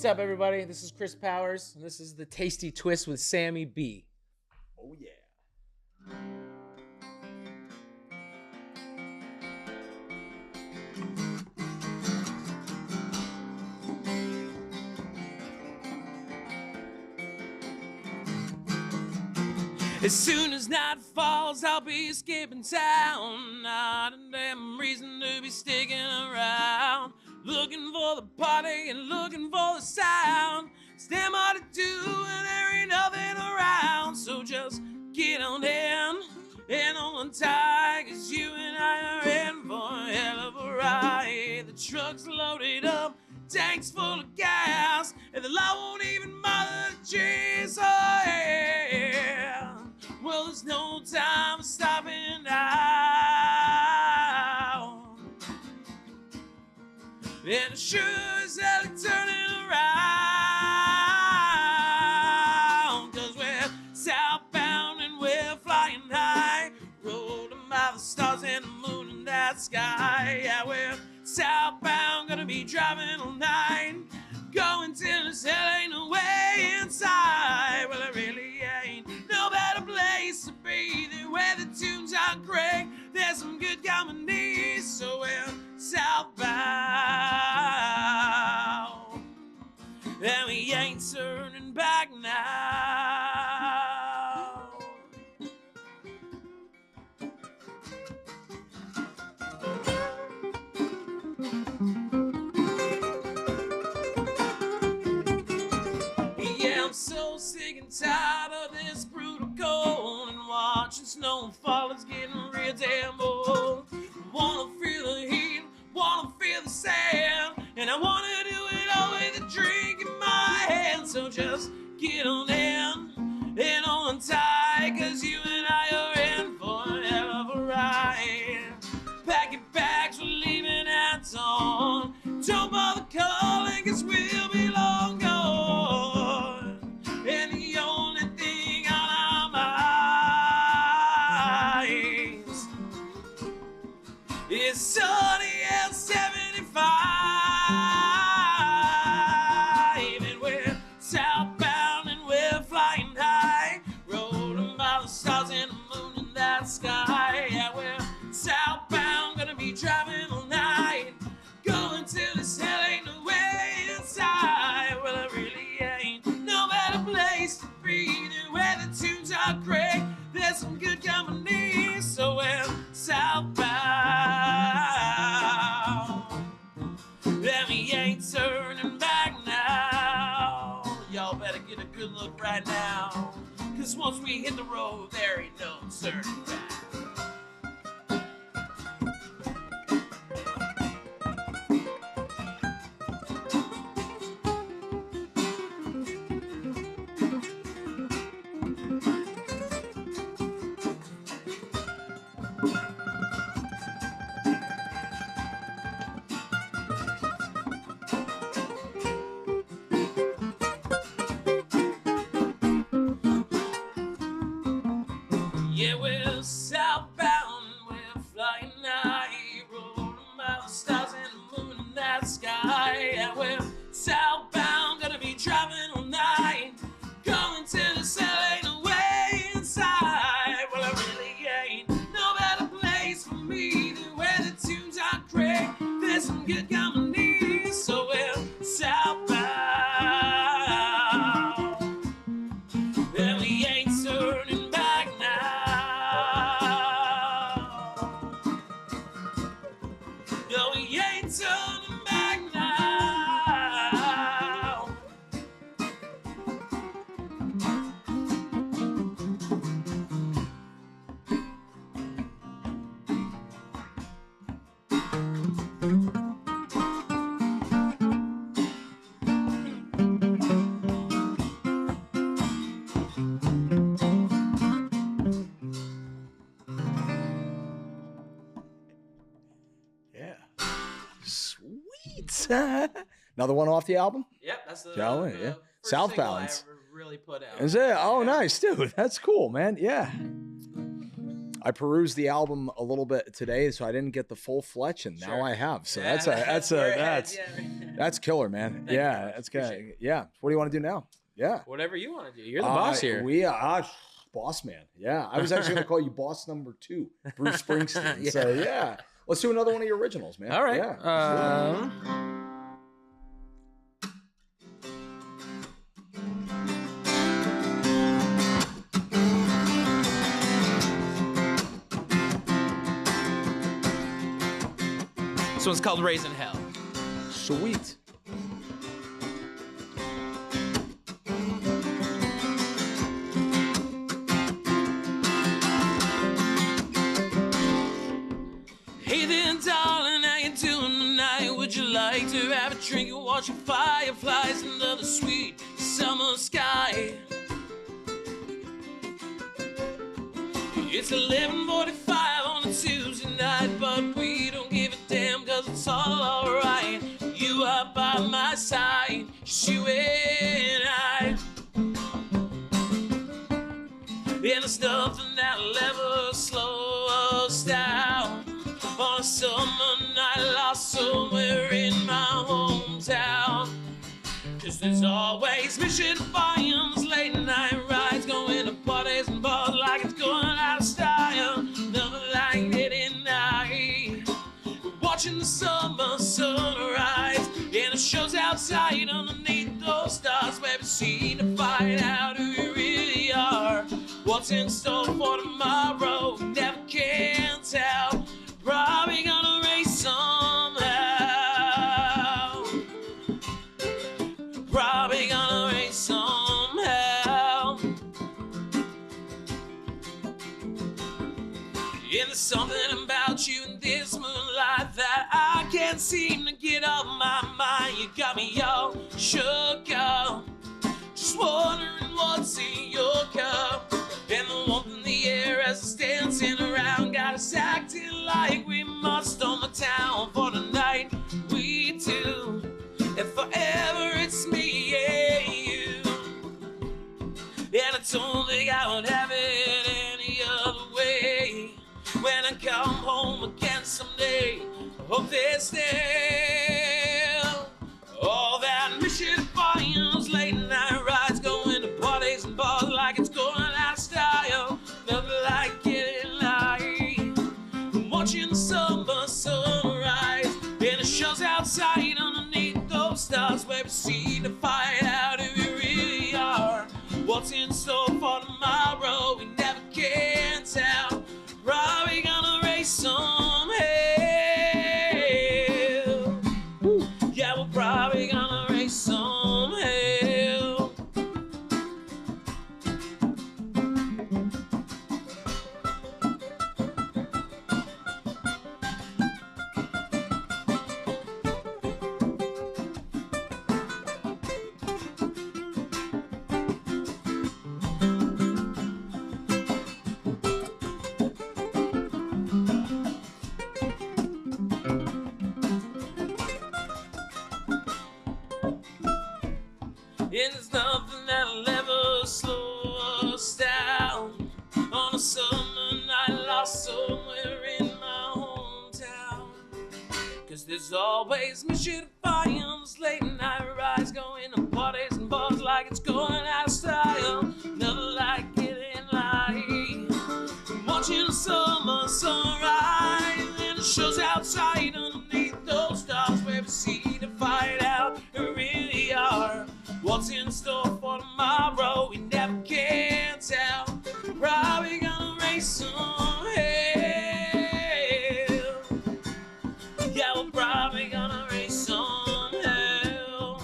What's up, everybody? This is Chris Powers, and this is the Tasty Twist with Sammy B. Oh, yeah. As soon as night falls, I'll be skipping town. Not a damn reason to be sticking around. Looking for the party and looking for the sound. It's damn hard to do and there ain't nothing around. So just get on in and on tight, 'cause you and I are in for a hell of a ride. The truck's loaded up, tanks full of gas, and the law won't even bother to chase. Oh yeah. Well, there's no time for stopping now. And it sure is hell turning around. 'Cause we're southbound and we're flying high, rolling by the stars and the moon in that sky. Yeah, we're southbound, gonna be driving all night, going till this hell ain't no way inside. Well, it really ain't no better place to be than where the tunes are great. There's some good company, so we're southbound, and we ain't turning back now. Yeah, I'm so sick and tired of this brutal cold, and watching snow fall is getting real damn old. Wanna feel the heat, wanna feel the sand, and I wanna do it all with a drink in my hand. So just get on in and on tight, 'cause you and I are in for a hell of a ride. Packing bags, we're leaving at dawn. Don't bother calling, 'cause we'll be long gone. And the only thing on our minds is sunny and 75. And we're southbound and we're flying high, rolling by the stars and the moon in that sky. Yeah, we're southbound, gonna be driving all night, going till this hell ain't no way inside. Well, it really ain't no better place to be than where the tunes are great. There's some good company, so we're southbound, and we ain't turning back now. Y'all better get a good look right now, 'cause once we hit the road, there ain't no turning back. Yeah, we're southbound and we're flying high, rolling by the stars and the moon in that sky. Yeah, we're southbound, gonna be driving all night, going till the hell ain't no way inside. Well, it really ain't no better place for me than where the tunes are great. There's some good company, so we're southbound, and we ain't turning back now. No, we ain't turning back now. Yeah. Sweet. Another one off the album? Yep, that's the, Shall we? the Yeah. first Southbound. single I ever really put out. Is it? Oh, Yeah. nice, dude. That's cool, man. Yeah. I perused the album a little bit today, so I didn't get the full Fletch, and now Sure. I have. So Yeah, that's we're ahead, that's yeah. That's killer, man. Thank you, Yeah, Marsh. that's Appreciate good. it. Yeah. What do you want to do now? Yeah. Whatever you want to do. You're the boss here. We are boss man. Yeah. I was actually going to call you boss number 2, Bruce Springsteen. Yeah. So yeah, let's do another one of your originals, man. All right. Yeah. This one's called Raising Hell. Sweet. Hey there, darling, how you doing tonight? Would you like to have a drink and watch the fireflies under the sweet summer sky? It's 11:45 on a Tuesday night, but we don't give a damn 'cause it's all alright. You are by my side, just you and I. And there's nothing that'll ever slow us down. On a summer night lost somewhere in my hometown. 'Cause there's always mission volumes, late night rides, going to parties and bars like it's going out of style. Nothing like it at night. Watching the summer sunrise, and the shows outside underneath those stars. Maybe see to find out who you really are. What's in store for tomorrow, we never can tell. Probably gonna race somehow. Probably gonna race somehow. Yeah, there's something about you in this moonlight that I can't seem to get off my mind. You got me all shook up, just wondering what's in your cup. And the warmth in the air as it's dancing around got us acting like we must own the town for the night. We do, and forever it's me and you. And I don't think I would have it any other way. When I come home again someday, I hope there's still all that mission volumes, late night rides, going to parties and bars like it's going out of style. Nothing like getting light. Watching the summer sunrise, and the shows outside underneath those stars. Maybe see to find out who we really are. What's in store for tomorrow, we never can tell. Probably gonna race some hell. Yeah, we're probably gonna race some hell. And there's nothing that'll ever slow us down. On a summer night lost somewhere in my hometown. 'Cause there's always mission volumes, late night rides, going to parties and bars like it's going out of style. Nothing like getting light. Watching the summer sunrise, and the shows outside underneath those stars. Where we see to find out who we really are. What's in store for tomorrow, we never can tell. Probably gonna race some hell. Yeah, we're probably gonna race some hell.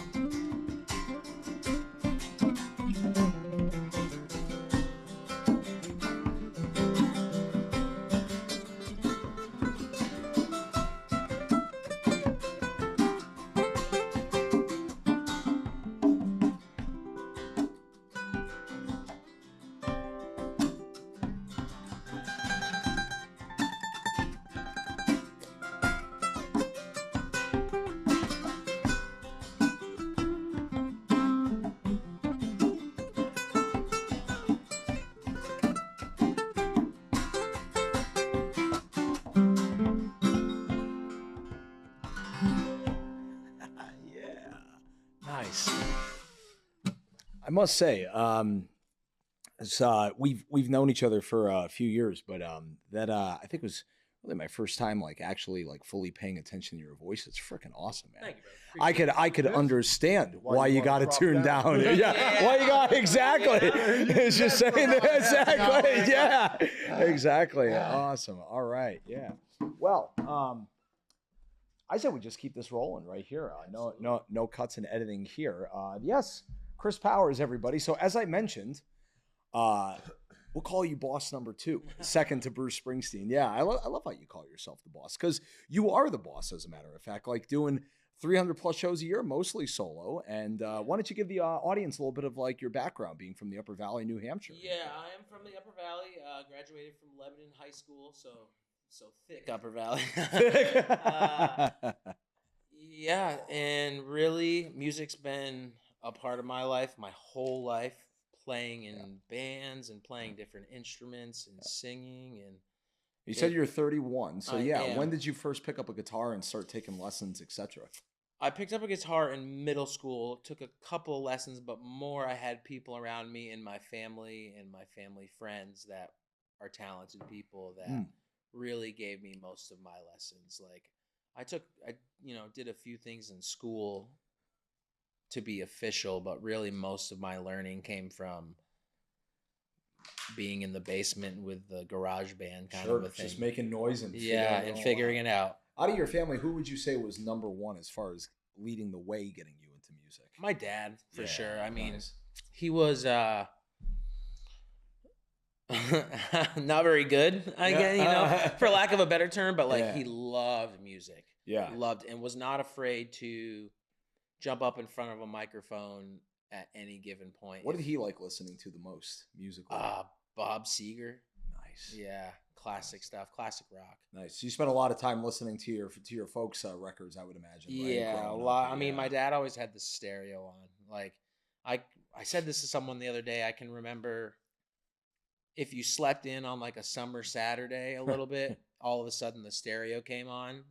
I must say, we've known each other for a few years, but I think was really my first time like actually like fully paying attention to your voice. It's freaking awesome, man. Thank you, brother. I could understand why you got to wanna tune drop down. down. Yeah, why you got exactly. It's just saying that exactly. Yeah, exactly. Awesome. All right. Yeah. Well, I said we just keep this rolling right here. No cuts and editing here. Yes, Chris Powers, everybody. So as I mentioned, we'll call you boss number 2, second to Bruce Springsteen. Yeah, I love how you call yourself the boss, because you are the boss, as a matter of fact, like doing 300 plus shows a year, mostly solo. And why don't you give the audience a little bit of like your background, being from the Upper Valley, New Hampshire? Yeah, I am from the Upper Valley. Graduated from Lebanon High School, so thick Upper Valley. Yeah, and really, music's been a part of my life, my whole life. Playing in bands and playing different instruments and singing. And you said you're 31, so am. When did you first pick up a guitar and start taking lessons, etc.? I picked up a guitar in middle school, took a couple of lessons, but more I had people around me in my family and my family friends that are talented people that really gave me most of my lessons. Like I did a few things in school to be official, but really most of my learning came from being in the basement with the garage band kind of a thing. Just making noise and figuring it out. Out of your family, who would you say was number one as far as leading the way getting you into music? My dad, for sure. I mean, he was not very good, I guess, for lack of a better term, but like he loved music. Yeah. Loved and was not afraid to jump up in front of a microphone at any given point. What did he like listening to the most musically? Bob Seger. Nice. Yeah, classic stuff, classic rock. Nice. So you spent a lot of time listening to your folks' records, I would imagine. Right? Yeah, a lot. I mean, my dad always had the stereo on. Like, I said this to someone the other day. I can remember if you slept in on like a summer Saturday a little bit, all of a sudden the stereo came on.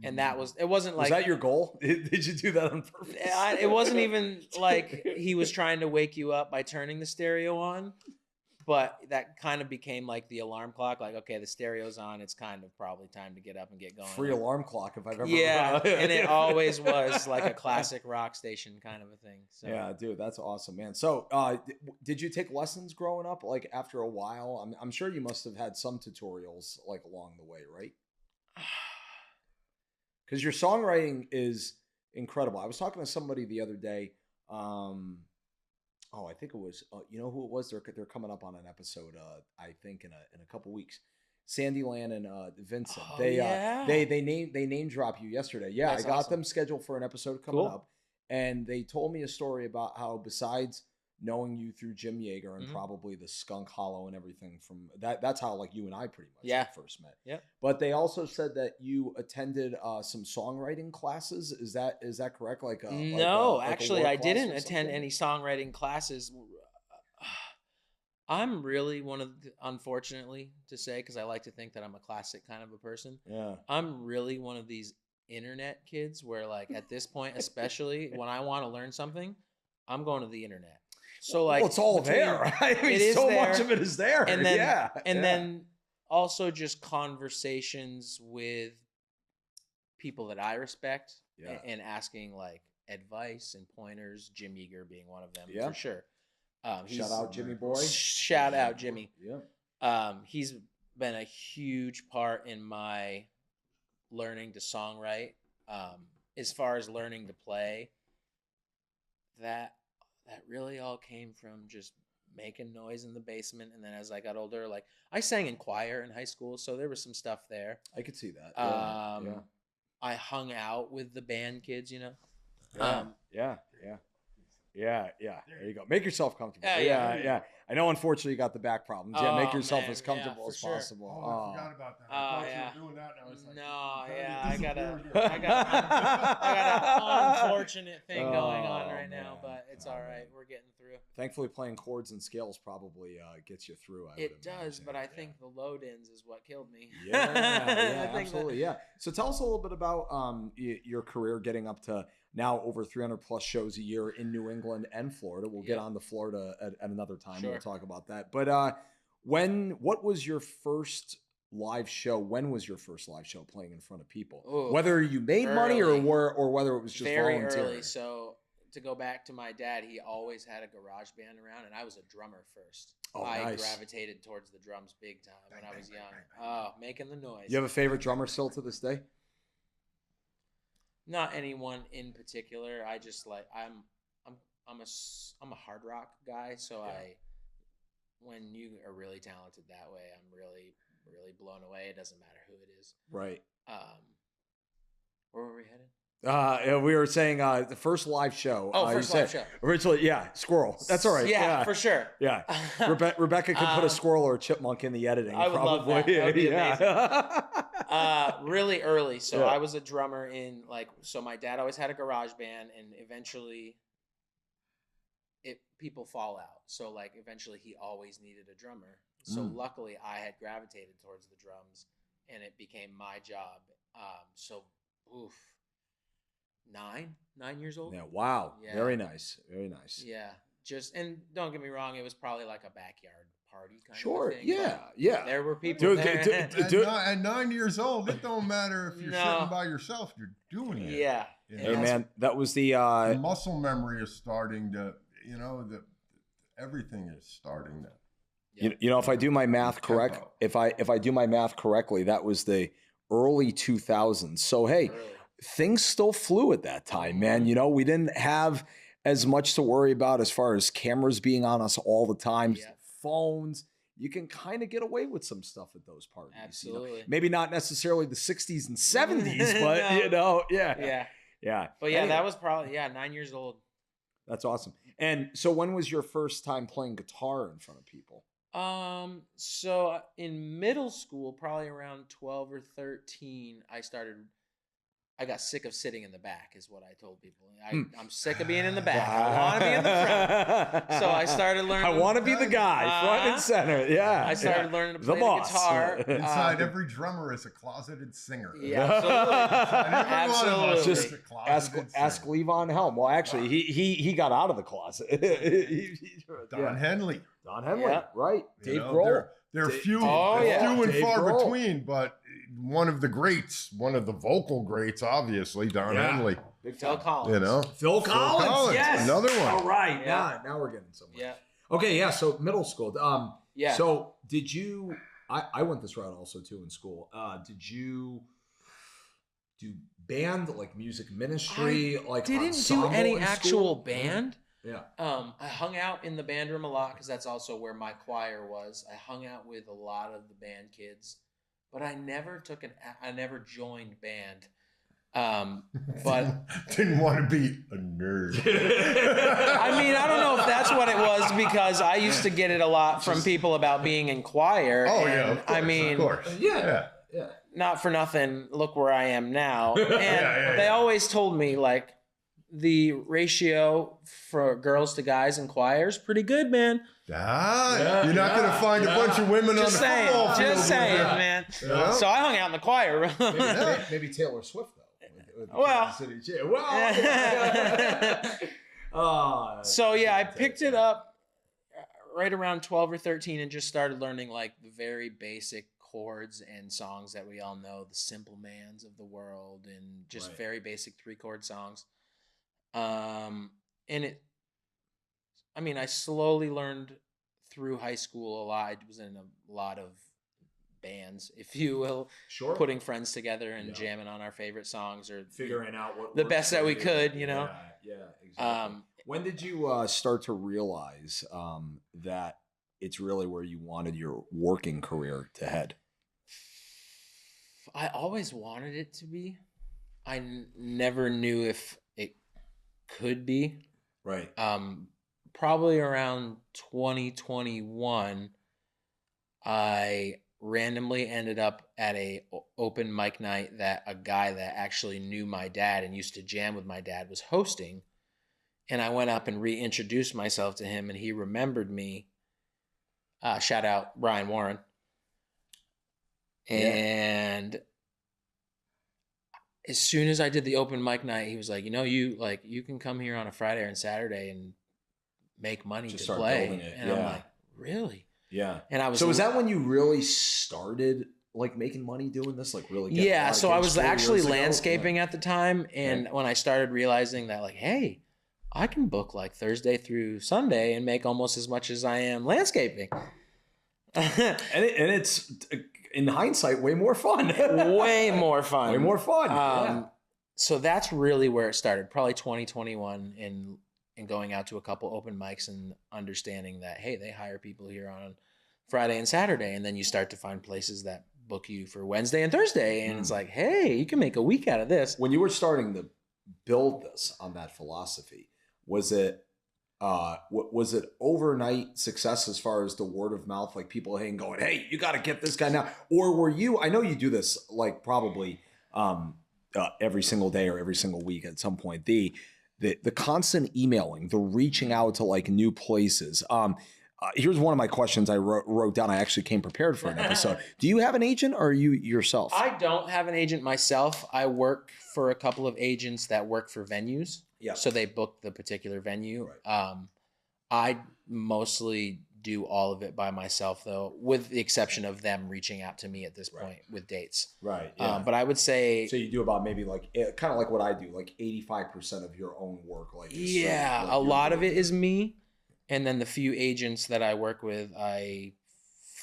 And it wasn't like... Was that your goal? Did you do that on purpose? It wasn't even like he was trying to wake you up by turning the stereo on, but that kind of became like the alarm clock. Like, okay, the stereo's on. It's kind of probably time to get up and get going. Free alarm clock if I've ever... Yeah, and it always was like a classic rock station kind of a thing. So. Yeah, dude, that's awesome, man. So did you take lessons growing up, like after a while? I'm sure you must have had some tutorials like along the way, right? Because your songwriting is incredible. I was talking to somebody the other day. I think it was, you know who it was? They're coming up on an episode, I think in a couple weeks. Sandy Land and Vincent. Oh, they name drop you yesterday. Yeah, that's I got awesome. them scheduled for an episode coming up, and they told me a story about how besides knowing you through Jim Yeager and probably the Skunk Hollow and everything from that's how like you and I pretty much first met. Yeah. But they also said that you attended some songwriting classes. Is that correct? No, actually I didn't attend any songwriting classes. I'm really unfortunately to say, because I like to think that I'm a classic kind of a person. Yeah. I'm really one of these internet kids where like at this point, especially when I want to learn something, I'm going to the internet. So like, it's all there. I mean, so much of it is there. And then, then also just conversations with people that I respect and asking like advice and pointers. Jim Yeager being one of them for sure. Shout out Jimmy boy. Shout out Jimmy. Yeah. He's been a huge part in my learning to songwrite. As far as learning to play, that really all came from just making noise in the basement. And then as I got older, like I sang in choir in high school, so there was some stuff there. I could see that. I hung out with the band kids, you know. Yeah. There you go. Make yourself comfortable. Yeah. I know, unfortunately, you got the back problems. Yeah, make yourself as comfortable as possible. Oh, I forgot about that. I thought you were doing that. And I was like, I got an unfortunate thing going on right now, but it's all right. We're getting through. Thankfully, playing chords and scales probably gets you through. It does, but I think the load-ins is what killed me. Yeah, absolutely. Yeah. So tell us a little bit about your career getting up to now over 300 plus shows a year in New England and Florida. We'll get on to Florida at another time. Sure. We'll talk about that. But what was your first live show? When was your first live show playing in front of people? Ooh, whether you made money or whether it was just very volunteer. early. So to go back to my dad, he always had a garage band around, and I was a drummer first. I gravitated towards the drums big time when I was young. Oh, making the noise. You have a favorite drummer still to this day? Not anyone in particular. I just like I'm a hard rock guy, so when you are really talented that way, I'm really blown away. It doesn't matter who it is. Right. Where were we headed? We were saying the first live show. First live show. Originally, Squirrel. That's all right. Yeah, for sure. Yeah. Rebecca could put a squirrel or a chipmunk in the editing. I would love that. That would be amazing. Really early. So I was a drummer so my dad always had a garage band, and eventually people fall out. So eventually he always needed a drummer. So luckily I had gravitated towards the drums, and it became my job. Nine years old. Yeah. Wow. Yeah. Very nice. Very nice. Yeah. And don't get me wrong, it was probably like a backyard party kind of thing. Yeah. There were people there. At 9 years old, it don't matter if you're sitting by yourself, you're doing it. Yeah. Hey man, that was the muscle memory is starting to, everything is starting to. You know, if I do my math correct, if I do my math correctly, that was the early 2000s. So hey, things still flew at that time, man. You know, we didn't have as much to worry about as far as cameras being on us all the time, phones. You can kind of get away with some stuff at those parties. Absolutely. You know? Maybe not necessarily the 60s and 70s, but yeah. But anyway, that was probably 9 years old. That's awesome. And so when was your first time playing guitar in front of people? So in middle school, probably around 12 or 13, I got sick of sitting in the back, is what I told people. I'm sick of being in the back. I want to be in the front. So I started learning. I want to be the guy, front and center. Yeah. I started learning to play the guitar. Inside every drummer is a closeted singer. Yeah, absolutely. Just ask Levon Helm. Well, actually, he got out of the closet. Don Henley. Don Henley, right? Dave Grohl. They're few and far between, but one of the greats, one of the vocal greats, obviously, Don Henley. Big Phil Collins. Phil Collins, yes. Another one. All right, now we're getting somewhere. Yeah. Okay, so middle school. So did you, I went this route also too in school. Did you do band, like music ministry? I didn't do any actual band. Yeah. I hung out in the band room a lot because that's also where my choir was. I hung out with a lot of the band kids, but I never joined band. But didn't want to be a nerd. I mean, I don't know if that's what it was, because I used to get it a lot from people about being in choir. Oh yeah, of course, Yeah. Not for nothing. Look where I am now. And they always told me the ratio for girls to guys in choir is pretty good, man. You're not going to find a bunch of women on the football field. Just saying, man. Yeah. So I hung out in the choir. Maybe Taylor Swift, though. I picked it up right around 12 or 13 and just started learning the very basic chords and songs that we all know, the Simple Mans of the world, and just very basic 3-chord songs. I slowly learned through high school a lot. I was in a lot of bands, if you will, putting friends together and jamming on our favorite songs or figuring out what the best that we could, you know? Yeah, exactly. When did you start to realize that it's really where you wanted your working career to head? I always wanted it to be. I never knew if it could be. Right. Probably around 2021, I randomly ended up at a open mic night that a guy that actually knew my dad and used to jam with my dad was hosting. And I went up and reintroduced myself to him, and he remembered me. Shout out Brian Warren. And as soon as I did the open mic night, he was like, you can come here on a Friday and Saturday and make money Just to start play. building it, And I'm like, really? Yeah. And I was So is that when you really started like making money doing this? Like really? Yeah. So I was actually landscaping. landscaping at the time. And when I started realizing that like, hey, I can book like Thursday through Sunday and make almost as much as I am landscaping. and it's in hindsight way more fun. Way more fun. Way more fun. So that's really where it started. Probably 2021 and going out to a couple open mics and understanding that, hey, they hire people here on Friday and Saturday. And then you start to find places that book you for Wednesday and Thursday. And it's like, hey, you can make a week out of this. When you were starting to build this on that philosophy, was it overnight success as far as the word of mouth, like people going, hey, you got to get this guy now? Or were you, I know you do this like probably every single day or every single week at some point, the constant emailing, the reaching out to like new places. Here's one of my questions I wrote down. I actually came prepared for an episode. Do you have an agent or are you yourself? I don't have an agent myself. I work for a couple of agents that work for venues. Yeah. So they book the particular venue. Right. I mostly do all of it by myself, though, with the exception of them reaching out to me at this point with dates. Right. Yeah. But I would say. So you do about maybe like kind of like what I do, like 85% of your own work. Like yeah, a lot of it is me. And then the few agents that I work with, I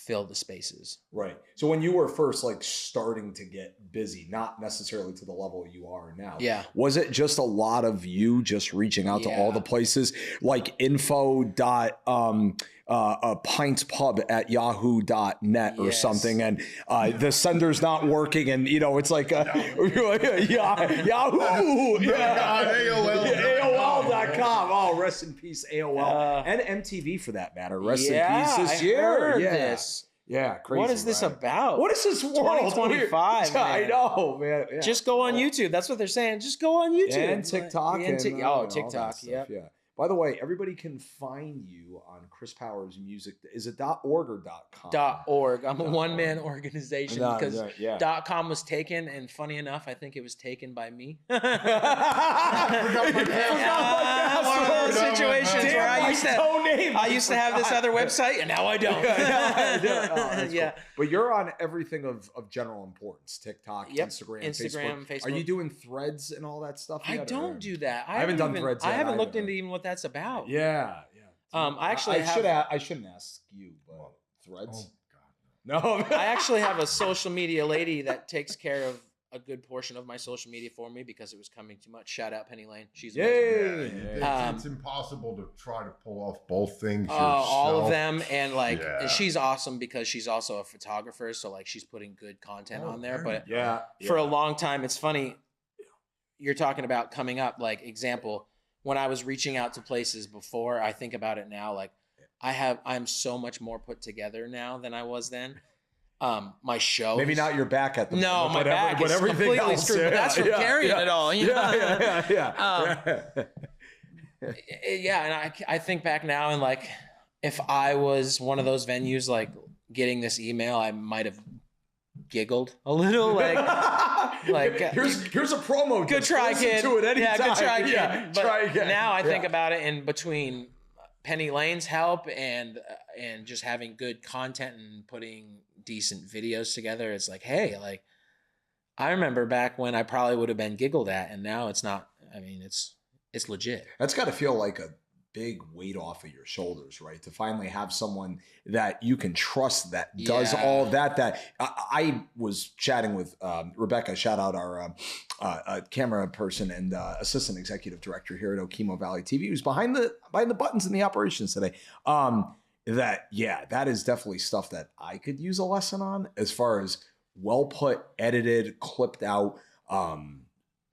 fill the spaces. Right. So when you were first like starting to get busy, not necessarily to the level you are now. Yeah. Was it just a lot of you just reaching out to all the places like pints.pub@yahoo.net or something, and the sender's not working, and it's like Yahoo, AOL.com. Oh, rest in peace, AOL, and MTV for that matter. Rest in peace this year. This. Yeah, crazy. What is this about? What is this world? 2025. I know, man. Yeah. Just go on YouTube. That's what they're saying. Just go on YouTube and TikTok. TikTok. Yeah. By the way, everybody can find you on Chris Powers Music. Is it .org or .com? .org. I'm a one-man organization because .com was taken, and funny enough, I think it was taken by me. One of those situations where I used to have this other website, and now I don't. Cool. But you're on everything of general importance: TikTok, Instagram, Facebook. Are you doing threads and all that stuff yet? I don't do that. I haven't done threads yet. I haven't looked into even what that's about. Yeah. I shouldn't ask you, but threads. Oh God, no. I actually have a social media lady that takes care of a good portion of my social media for me because it was coming too much. Shout out Penny Lane. She's amazing. It's impossible to try to pull off both things. All of them, and she's awesome because she's also a photographer, so like she's putting good content on there. But for a long time, it's funny. You're talking about coming up, like example. When I was reaching out to places before, I think about it now, like I'm so much more put together now than I was then. My show. Maybe not your back at the moment. My back is completely screwed. But that's from carrying it all. And I think back now and like, if I was one of those venues, like getting this email, I might have giggled a little, like here's a promo. Good try, kid. To it anytime. Good try, kid. But try again. Now I think about it in between Penny Lane's help and just having good content and putting decent videos together. It's like, hey, like I remember back when I probably would have been giggled at, and now it's not. I mean, it's legit. That's got to feel like a big weight off of your shoulders, right? To finally have someone that you can trust that does all that. I was chatting with Rebecca, shout out our camera person and assistant executive director here at Okemo Valley TV, who's behind the buttons in the operations today. That is definitely stuff that I could use a lesson on as far as well put, edited, clipped out,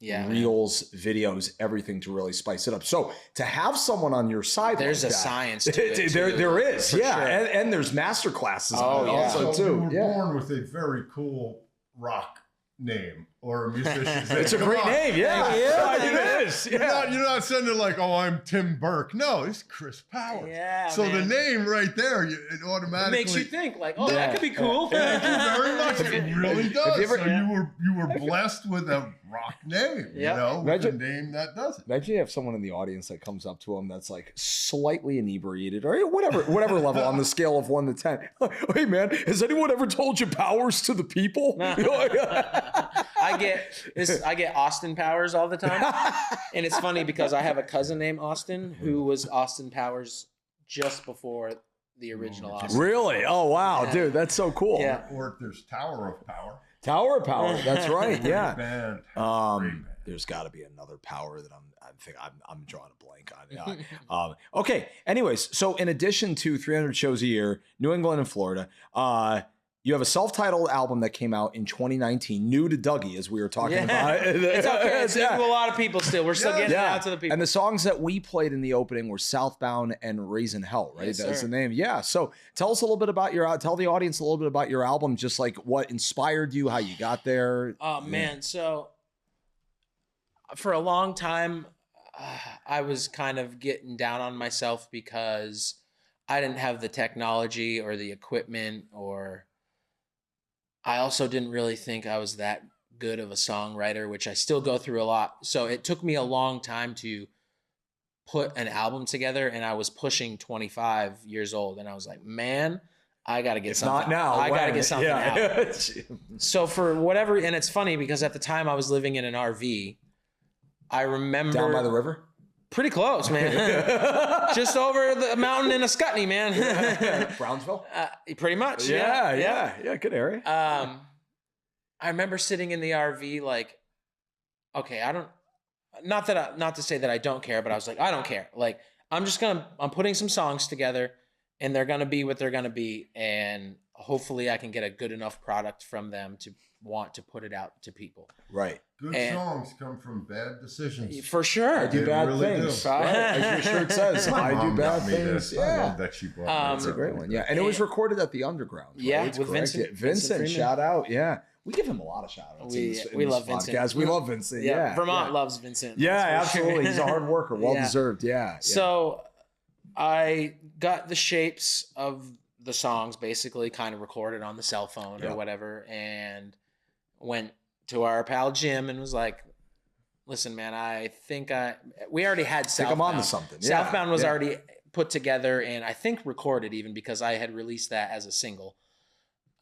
reels, videos, everything to really spice it up. So to have someone on your side, there's like a science to it. There is, sure. and there's master classes also So too. you were born with a very cool rock name. or a musician's name. It's a great name, yeah. It is. Yeah. You're not sending like, oh, I'm Tim Burke. No, it's Chris Powers. Yeah, so man. the name right there, it automatically makes you think like, oh, that could be cool. Thank you very much. It really does. ever- So you were blessed with a rock name, you know, with a name that does it. Imagine you have someone in the audience that comes up to them that's like slightly inebriated or whatever level on the scale of 1 to 10. Hey man, has anyone ever told you Powers to the people? I get Austin Powers all the time. And it's funny because I have a cousin named Austin who was Austin Powers just before the original Austin. Really? Oh wow, dude, that's so cool. Yeah. Or there's Tower of Power. Tower of Power. That's right. Yeah. Great band. There's got to be another power that I'm drawing a blank on. Yeah. Okay. Anyways, so in addition to 300 shows a year, New England and Florida, you have a self-titled album that came out in 2019, new to Dougie, as we were talking about. It's okay. It's new to a lot of people still. We're still getting it out to the people. And the songs that we played in the opening were Southbound and Raising Hell, right? Yes, That's sir. the name. Yeah. So tell us a little bit about tell the audience a little bit about your album, just like what inspired you, how you got there. Oh, man. So for a long time, I was kind of getting down on myself because I didn't have the technology or the equipment, or I also didn't really think I was that good of a songwriter, which I still go through a lot. So it took me a long time to put an album together, and I was pushing 25 years old, and I was like, man, I got to get something. Not now. I got to get something out. So for whatever, and it's funny because at the time I was living in an RV. I remember Down by the river? Pretty close, man. Just over the mountain in Ascutney, man. Brownsville? Pretty much. Yeah. Good area. I remember sitting in the RV like, okay, not to say that I don't care, but I was like, I don't care. Like, I'm putting some songs together and they're going to be what they're going to be. And hopefully I can get a good enough product from them to want to put it out to people. Right. Good songs come from bad decisions. For sure. I do bad things. Right? As your shirt says, I do bad things. I love that she brought That's a great one. Yeah. And it was recorded at the Underground. Right? Yeah, It's with correct. Vincent. Vincent, shout out. Yeah. We give him a lot of shout outs. We love Vincent. Podcast. We love Vincent. Yeah. Vermont loves Vincent. Yeah, absolutely. He's a hard worker. Well deserved. Yeah. So I got the shapes of the songs basically kind of recorded on the cell phone or whatever, and went to our pal Jim and was like, listen, man, I think we already had Southbound. I'm on to something. Yeah. Southbound was already put together and I think recorded even because I had released that as a single.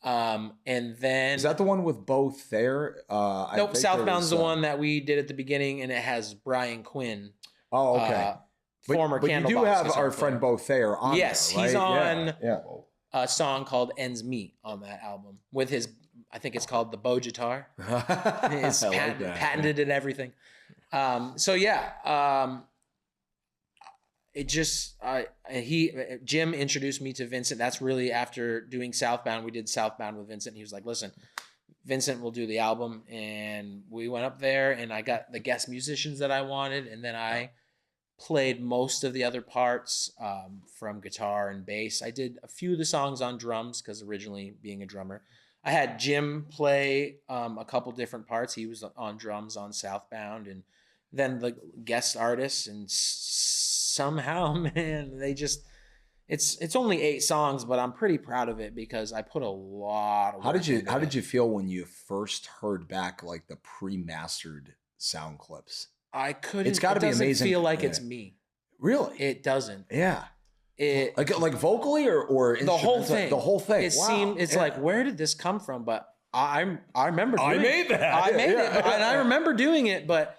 And then is that the one with both there? Nope, Southbound's the one that we did at the beginning, and it has Brian Quinn. Oh, okay. Former but you do Candlebox have our guitar friend player. Bothair on Yes, there, right? he's on Yeah. a song called Ends Meet on that album with his, I think it's called the Bow Guitar. It's patented and everything. It just Jim introduced me to Vincent. That's really after doing Southbound. We did Southbound with Vincent. He was like, listen, Vincent will do the album. And we went up there and I got the guest musicians that I wanted. And then I played most of the other parts from guitar and bass. I did a few of the songs on drums because originally being a drummer. I had Jim play a couple different parts. He was on drums on Southbound, and then the guest artists, and somehow, man, they just it's only 8 songs, but I'm pretty proud of it because I put a lot of How did work you feel when you first heard back like the pre-mastered sound clips? I couldn't. It's got to be amazing. It doesn't feel like it's me. Really? It doesn't. Yeah. It like vocally or the whole thing. The whole thing. It seemed like, where did this come from? But I remember doing made that. I made it, and I remember doing it, but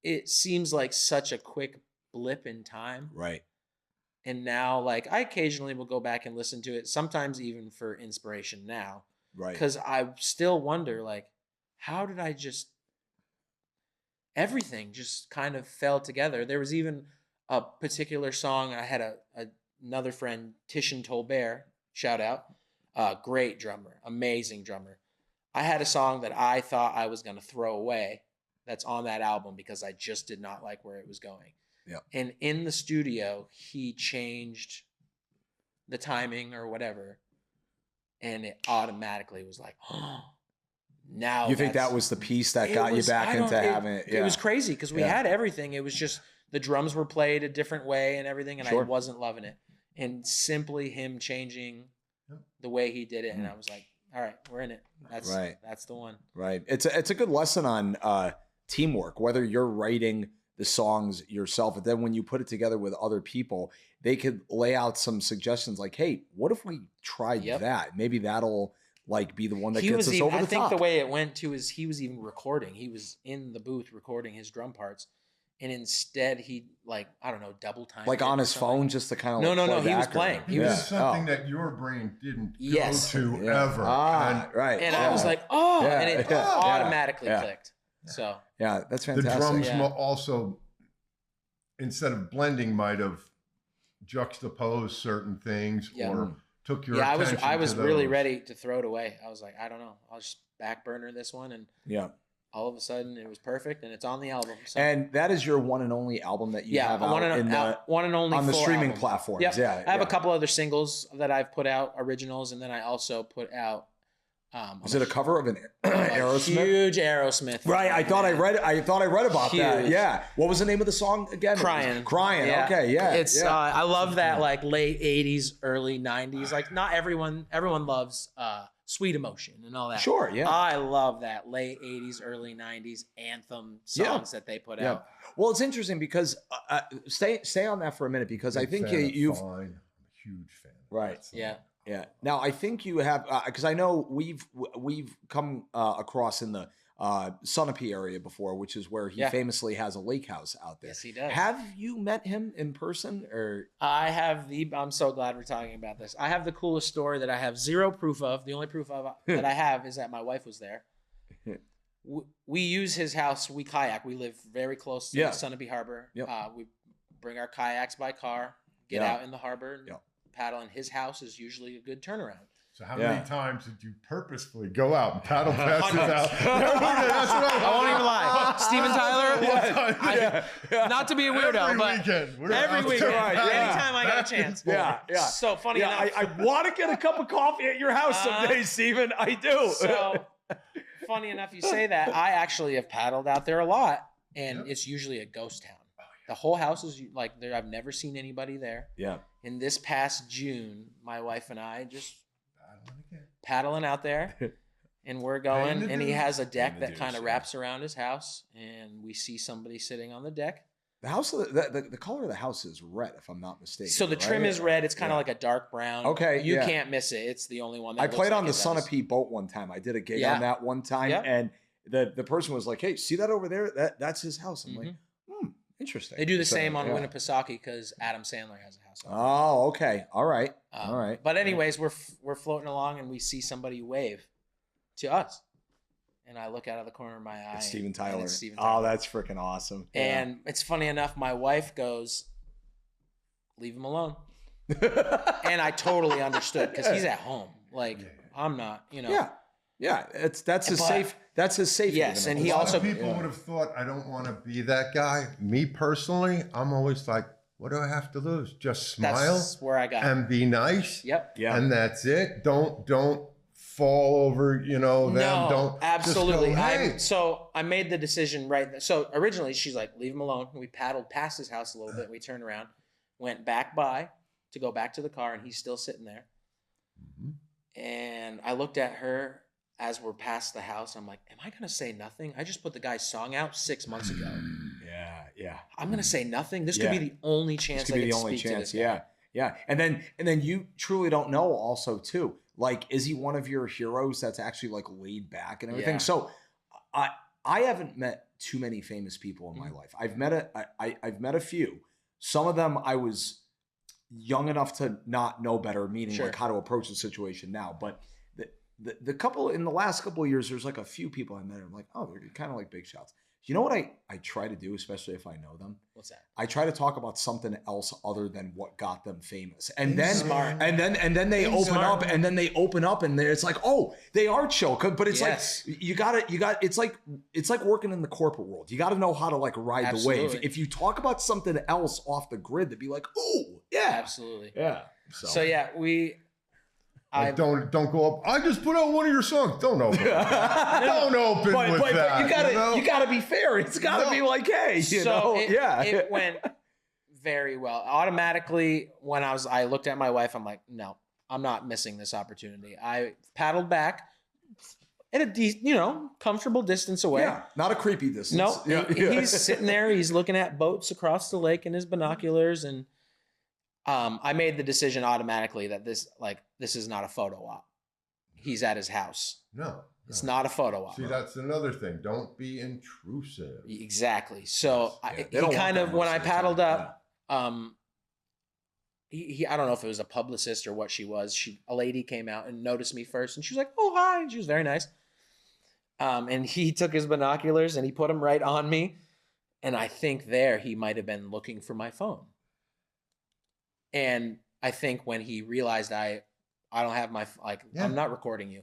it seems like such a quick blip in time. Right. And now, like, I occasionally will go back and listen to it, sometimes even for inspiration now. Right. Because I still wonder, like, how did I just everything just kind of fell together. There was even a particular song. I had another friend, Titian Tolbert, shout out, great drummer, amazing drummer. I had a song that I thought I was going to throw away that's on that album because I just did not like where it was going. Yeah. And in the studio, he changed the timing or whatever, and it automatically was like, oh, now You think that was the piece that got you back into having it? Yeah. It was crazy because we had everything. It was just the drums were played a different way and everything, and I wasn't loving it. And simply him changing the way he did it, and I was like, all right, we're in it. That's the one. Right. It's a good lesson on teamwork, whether you're writing the songs yourself, and then when you put it together with other people, they could lay out some suggestions like, hey, what if we tried that? Maybe that'll like be the one that gets us over the top. I think the way it went too is he was even recording. He was in the booth recording his drum parts. And instead he I don't know, double time. Like on his phone just to kind of No, he was playing. He was something that your brain didn't go to ever. Right. And I was like, and it automatically clicked. So yeah, that's fantastic. The drums also, instead of blending, might have juxtaposed certain things or took your attention. I was really ready to throw it away. I was like, I don't know, I'll just back burner this one, and all of a sudden it was perfect, and it's on the album. So. And that is your one and only album that you have out one and only on the streaming album. platforms. Yep. Yeah, I have a couple other singles that I've put out, originals, and then I also put out. Is it a cover of an Aerosmith? Huge Aerosmith. Right. I thought I read about that. Yeah. What was the name of the song again? Crying. Yeah. Okay. Yeah. It's I love that like late 80s, early 90s. Like not everyone loves Sweet Emotion and all that. Sure. Yeah. I love that late 80s, early 90s anthem songs that they put out. Well, it's interesting because stay on that for a minute because I think you've. I'm a huge fan. Right. Yeah. Yeah. Now I think you have because I know we've come across in the Sunapee area before, which is where he famously has a lake house out there. Yes, he does. Have you met him in person or? I have I'm so glad we're talking about this. I have the coolest story that I have zero proof of. The only proof of that I have is that my wife was there. We use his house. We kayak. We live very close to Sunapee Harbor. Yep. We bring our kayaks by car, get out in the harbor, and paddle. And his house is usually a good turnaround. So how many times did you purposefully go out and paddle past his house? I won't even lie. Steven Tyler, not to be a weirdo, every weekend, anytime I got a chance. Yeah. So funny enough. I want to get a cup of coffee at your house someday, Steven. I do. So funny enough you say that. I actually have paddled out there a lot, and it's usually a ghost town. The whole house is like there. I've never seen anybody there. Yeah. In this past June, my wife and I just paddling out there, and we're going. And he has a deck that kind of wraps around his house, and we see somebody sitting on the deck. The house, the color of the house is red, if I'm not mistaken. So the trim is red. It's kind of like a dark brown. Okay, you can't miss it. It's the only one. That I played on the Sunapee boat one time. I did a gig on that one time, and the person was like, "Hey, see that over there? That's his house." I'm like. Interesting. They do the same on Winnipesaukee because Adam Sandler has a house. Oh, okay. All right. All right. But anyways, we're floating along and we see somebody wave to us, and I look out of the corner of my eye. It's Steven Tyler. Oh, that's freaking awesome. And it's funny enough, my wife goes, "Leave him alone," and I totally understood because he's at home. Like I'm not, Yeah, that's his safe. That's his safety. Yes, and he also people would have thought I don't want to be that guy. Me personally, I'm always like, what do I have to lose? Just smile. That's where I got and be nice. Yep. Yeah. And that's it. Don't fall over. Them. No, don't absolutely. Just go, hey. So I made the decision right. So originally she's like, leave him alone. We paddled past his house a little bit. We turned around, went back by to go back to the car, and he's still sitting there. Mm-hmm. And I looked at her. As we're past the house, I'm like, am I going to say nothing? I just put the guy's song out 6 months ago. Yeah. I'm going to say nothing. This could be the only chance I can speak to this guy. Yeah. And then you truly don't know also too. Like, is he one of your heroes that's actually like laid back and everything? Yeah. So I haven't met too many famous people in my life. I've met a few. Some of them I was young enough to not know better, meaning like how to approach the situation now. But the couple in the last couple of years, there's like a few people I met. I'm like, oh, they're kind of like big shots. You know what I try to do, especially if I know them? What's that? I try to talk about something else other than what got them famous. And then they open up and it's like, oh, they are chill. But it's like it's like working in the corporate world. You got to know how to like ride the wave. If you talk about something else off the grid, to be like, oh, yeah. Absolutely. Yeah. So yeah, Like, don't go up. I just put out one of your songs. Don't open. Don't open with that. But you gotta be fair. It's gotta be like, hey, you know, it went very well. Automatically, when I looked at my wife, I'm like, no, I'm not missing this opportunity. I paddled back at a comfortable distance away. Yeah, not a creepy distance. No, he's sitting there. He's looking at boats across the lake in his binoculars, and I made the decision automatically that this is not a photo op. He's at his house. No. It's not a photo op. See, that's another thing. Don't be intrusive. Exactly. So Yes, he kind of, when I paddled up, he I don't know if it was a publicist or what she was. A lady came out and noticed me first, and she was like, "Oh, hi." And she was very nice. And he took his binoculars and he put them right on me. And I think he might have been looking for my phone. And I think when he realized I don't have I'm not recording you.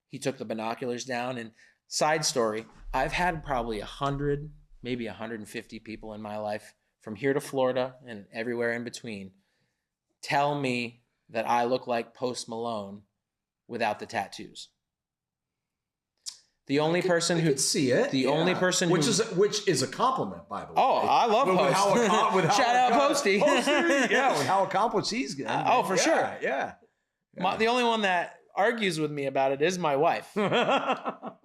He took the binoculars down. And side story, I've had probably 100, maybe 150 people in my life from here to Florida and everywhere in between tell me that I look like Post Malone without the tattoos. The only person who could see it. The only person which is a compliment, by the way. Oh, I love Post. Shout out Posty. Yeah, with how accomplished he's getting. For sure. Yeah. The only one that argues with me about it is my wife.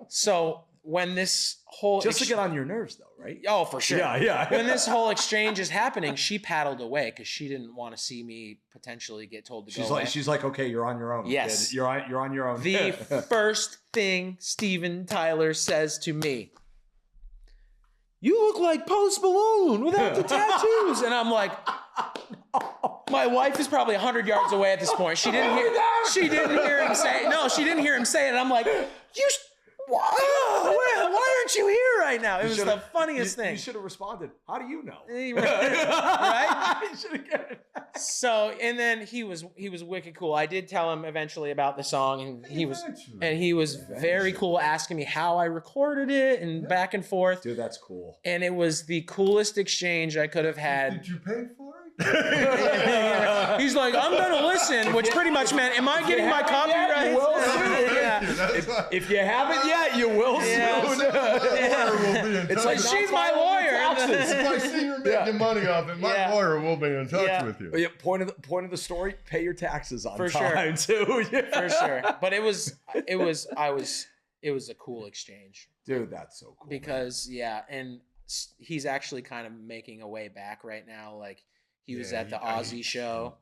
So when this whole to get on your nerves, though, right? Oh, for sure. Yeah. When this whole exchange is happening, she paddled away because she didn't want to see me potentially get told to go away. She's like, okay, you're on your own. Yes, kid. You're on your own. The first thing Steven Tyler says to me, "You look like Post Malone without the tattoos," and I'm like. My wife is probably 100 yards away at this point. She didn't hear him say. No, she didn't hear him say it. And I'm like, why aren't you here right now? It was the funniest thing. You should have responded. How do you know? Right? So, and then he was wicked cool. I did tell him eventually about the song, and he was very cool, asking me how I recorded it and back and forth. Dude, that's cool. And it was the coolest exchange I could have had. Did you pay for it? He's like, I'm gonna listen, which pretty much meant, am I getting my copyright? If you haven't yet, you will soon. It's like, she's my lawyer. If I see you're making money off it, my lawyer will be in touch with you. Yeah, point of the story: pay your taxes on for time too. For sure. But it was a cool exchange, dude. That's so cool. Because and he's actually kind of making a way back right now. Like he was at the Aussie show.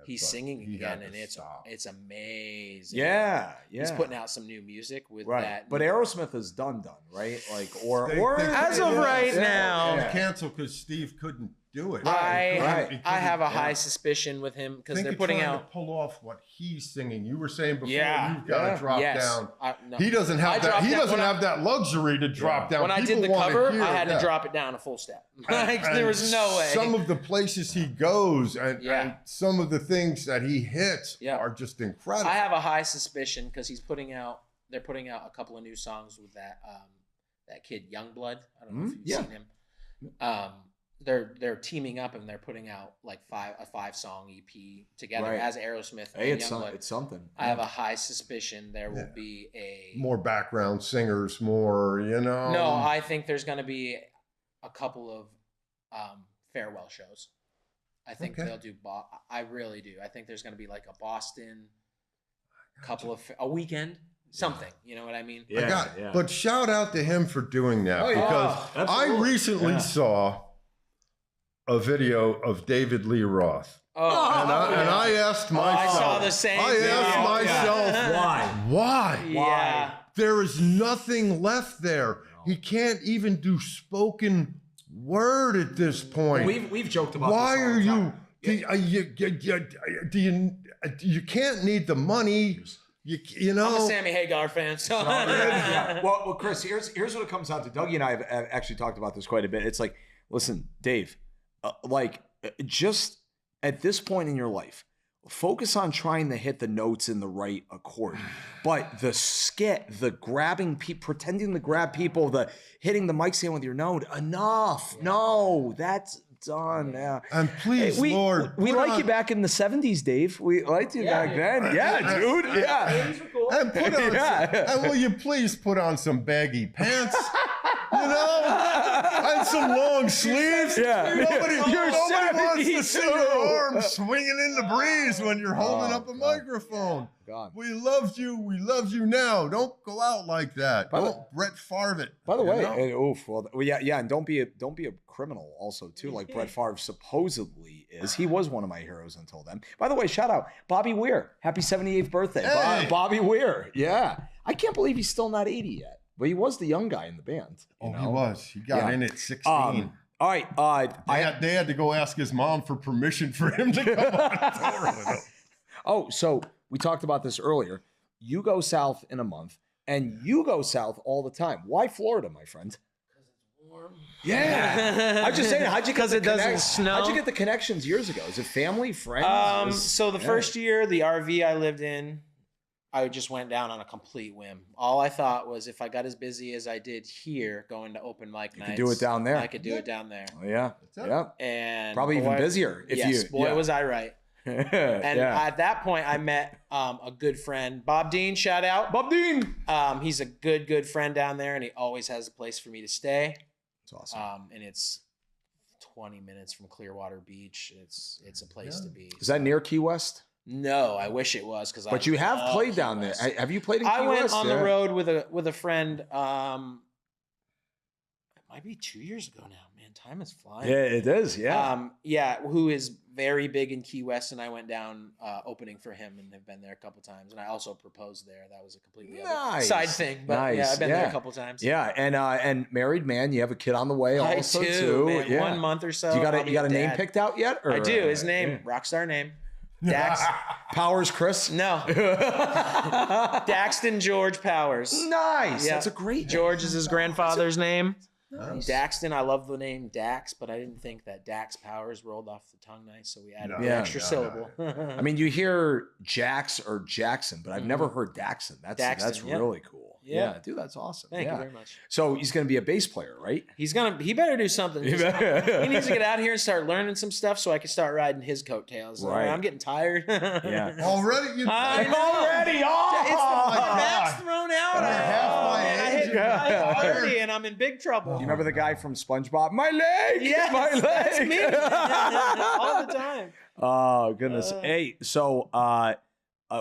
He's singing again, and it's amazing. Yeah. He's putting out some new music with that. But Aerosmith is done, right? Like, or as of right now, canceled because Steve couldn't do it. I have a high suspicion with him because they're putting out to pull off what he's singing. You were saying before, you've got to drop down. No. He doesn't have that. He doesn't have that luxury to drop down. When I did the cover, I had to drop it down a full step. There was no way. Some of the places he goes and some of the things that he hits are just incredible. I have a high suspicion because they're putting out a couple of new songs with that kid Youngblood. I don't know if you've seen him. They're teaming up and they're putting out like a 5-song EP together as Aerosmith. Hey, and it's something. I have a high suspicion there will be more background singers, more. No, I think there's going to be a couple of farewell shows. I think they'll do. I really do. I think there's going to be like a Boston, a weekend. Something, you know what I mean? Yeah, But shout out to him for doing that because I recently saw a video of David Lee Roth. And I asked myself. I saw the same. Why? Yeah. There is nothing left there. He can't even do spoken word at this point. We've joked about. Why this are you? You can't need the money. You know, I'm a Sammy Hagar fan. So. Well, Chris, here's what it comes down to. Dougie and I have actually talked about this quite a bit. It's like, listen, Dave, just at this point in your life, focus on trying to hit the notes in the right accord. But the skit, the grabbing people, pretending to grab people, the hitting the mic stand with your nose, enough. No, done. Yeah. And please, we Lord, we put like on- you back in the 70s, Dave. We liked you back then. Yeah, dude. Yeah. And put on and will you please put on some baggy pants? You know, and some long sleeves. Yeah. Nobody wants to see 72. your arms swinging in the breeze when you're holding up a God. microphone. God. We loved you. We love you now. Don't go out like that. By the- Don't Brett Favre it. By the you way, know? yeah, and don't be a criminal also too, like Brett Favre supposedly is. He was one of my heroes until then. By the way, shout out Bobby Weir, happy 78th birthday, Hey. Bobby Weir. Yeah, I can't believe he's still not 80 yet, but he was the young guy in the band. You know? He was. He got Yeah. in at 16. All right, They had to go ask his mom for permission for him to come on. Oh, so we talked about this earlier. You go south in a month, and you go south all the time. Why Florida, my friend? Yeah, I'm just saying. How'd you get Because the it doesn't connect- snow. How'd you get the connections years ago? Is it family, friends? So the first year, the RV I lived in, I just went down on a complete whim. All I thought was if I got as busy as I did here, going to open mic nights, could do it down there. I could do it down there, Oh, yeah, it. yeah. and Probably even boy- busier if yes, you. boy, yeah. was I right. And yeah. at that point, I met a good friend, Bob Dean. Shout out, Bob Dean. He's a good friend down there, and he always has a place for me to stay. It's awesome. And it's 20 minutes from Clearwater Beach. It's a place to be. Is that near Key West? No, I wish it was because. But you have played down there. Have you played in Key I went West? on Yeah. the road with a friend. It might be 2 years ago now. Man, time is flying. Yeah, it is. Yeah. Who is very big in Key West, and I went down opening for him, and have been there a couple times. And I also proposed there. That was a completely other Nice. side thing, but yeah, Nice. I've been there Yeah. a couple times. Yeah, and married man, you have a kid on the way I also do, too. man. Yeah. 1 month or so. You got I'll a be you got a name dad. picked out yet? Or, I do. His name, yeah. rockstar name, Dax. Powers Chris. No, Daxton George Powers. Nice. Yeah. That's a great name. George is his grandfather's name. Nice. Daxton, I love the name Dax, but I didn't think that Dax Powers rolled off the tongue nice, so we added No, an yeah, extra no, syllable. I mean, you hear Jax or Jackson, but I've never heard Daxton. That's Daxton, yeah. really cool. Yeah. Dude, that's awesome. Thank yeah. you very much. So he's going to be a bass player, right? He better do something. He needs to get out here and start learning some stuff so I can start riding his coattails. Right. I'm getting tired. Yeah. Already? I know. Already, oh! It's the God. back's thrown out. You're half my Man, I age. hit Yeah. 5:30 and I'm in big trouble. You remember the guy from SpongeBob? My leg! Yes, my leg! that's me. All the time. Oh goodness. Hey, so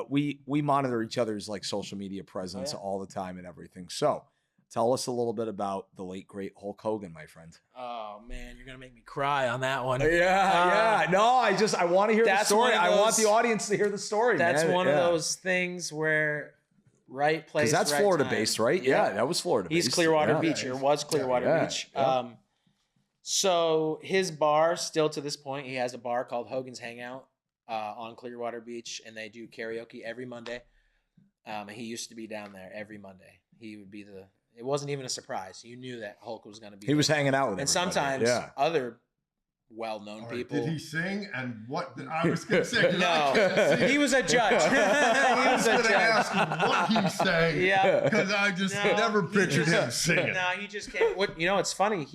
we monitor each other's like social media presence Oh, yeah. all the time and everything. So tell us a little bit about the late great Hulk Hogan, my friend. Oh man, you're gonna make me cry on that one. Yeah. No, I want to hear the that's story. one of I want those- the audience to hear the story. That's man. one Yeah. of those things where right place. Because that's right Florida time. based, right? Yeah, that was Florida based. He's Clearwater Yeah. Beach, or was Clearwater Yeah, Beach. yeah. So his bar, still to this point, he has a bar called Hogan's Hangout on Clearwater Beach, and they do karaoke every Monday. He used to be down there every Monday. He would be it wasn't even a surprise. You knew that Hulk was going to be He was hanging out with and everybody. sometimes Yeah. other well-known All right, people. did he sing? And what? I was going to say. 'cause I No, can't sing. he was a judge. he I was was a going to judge. ask him what he sang. Yeah. Because I just No, never he pictured just- him singing. No, he just came. It's funny.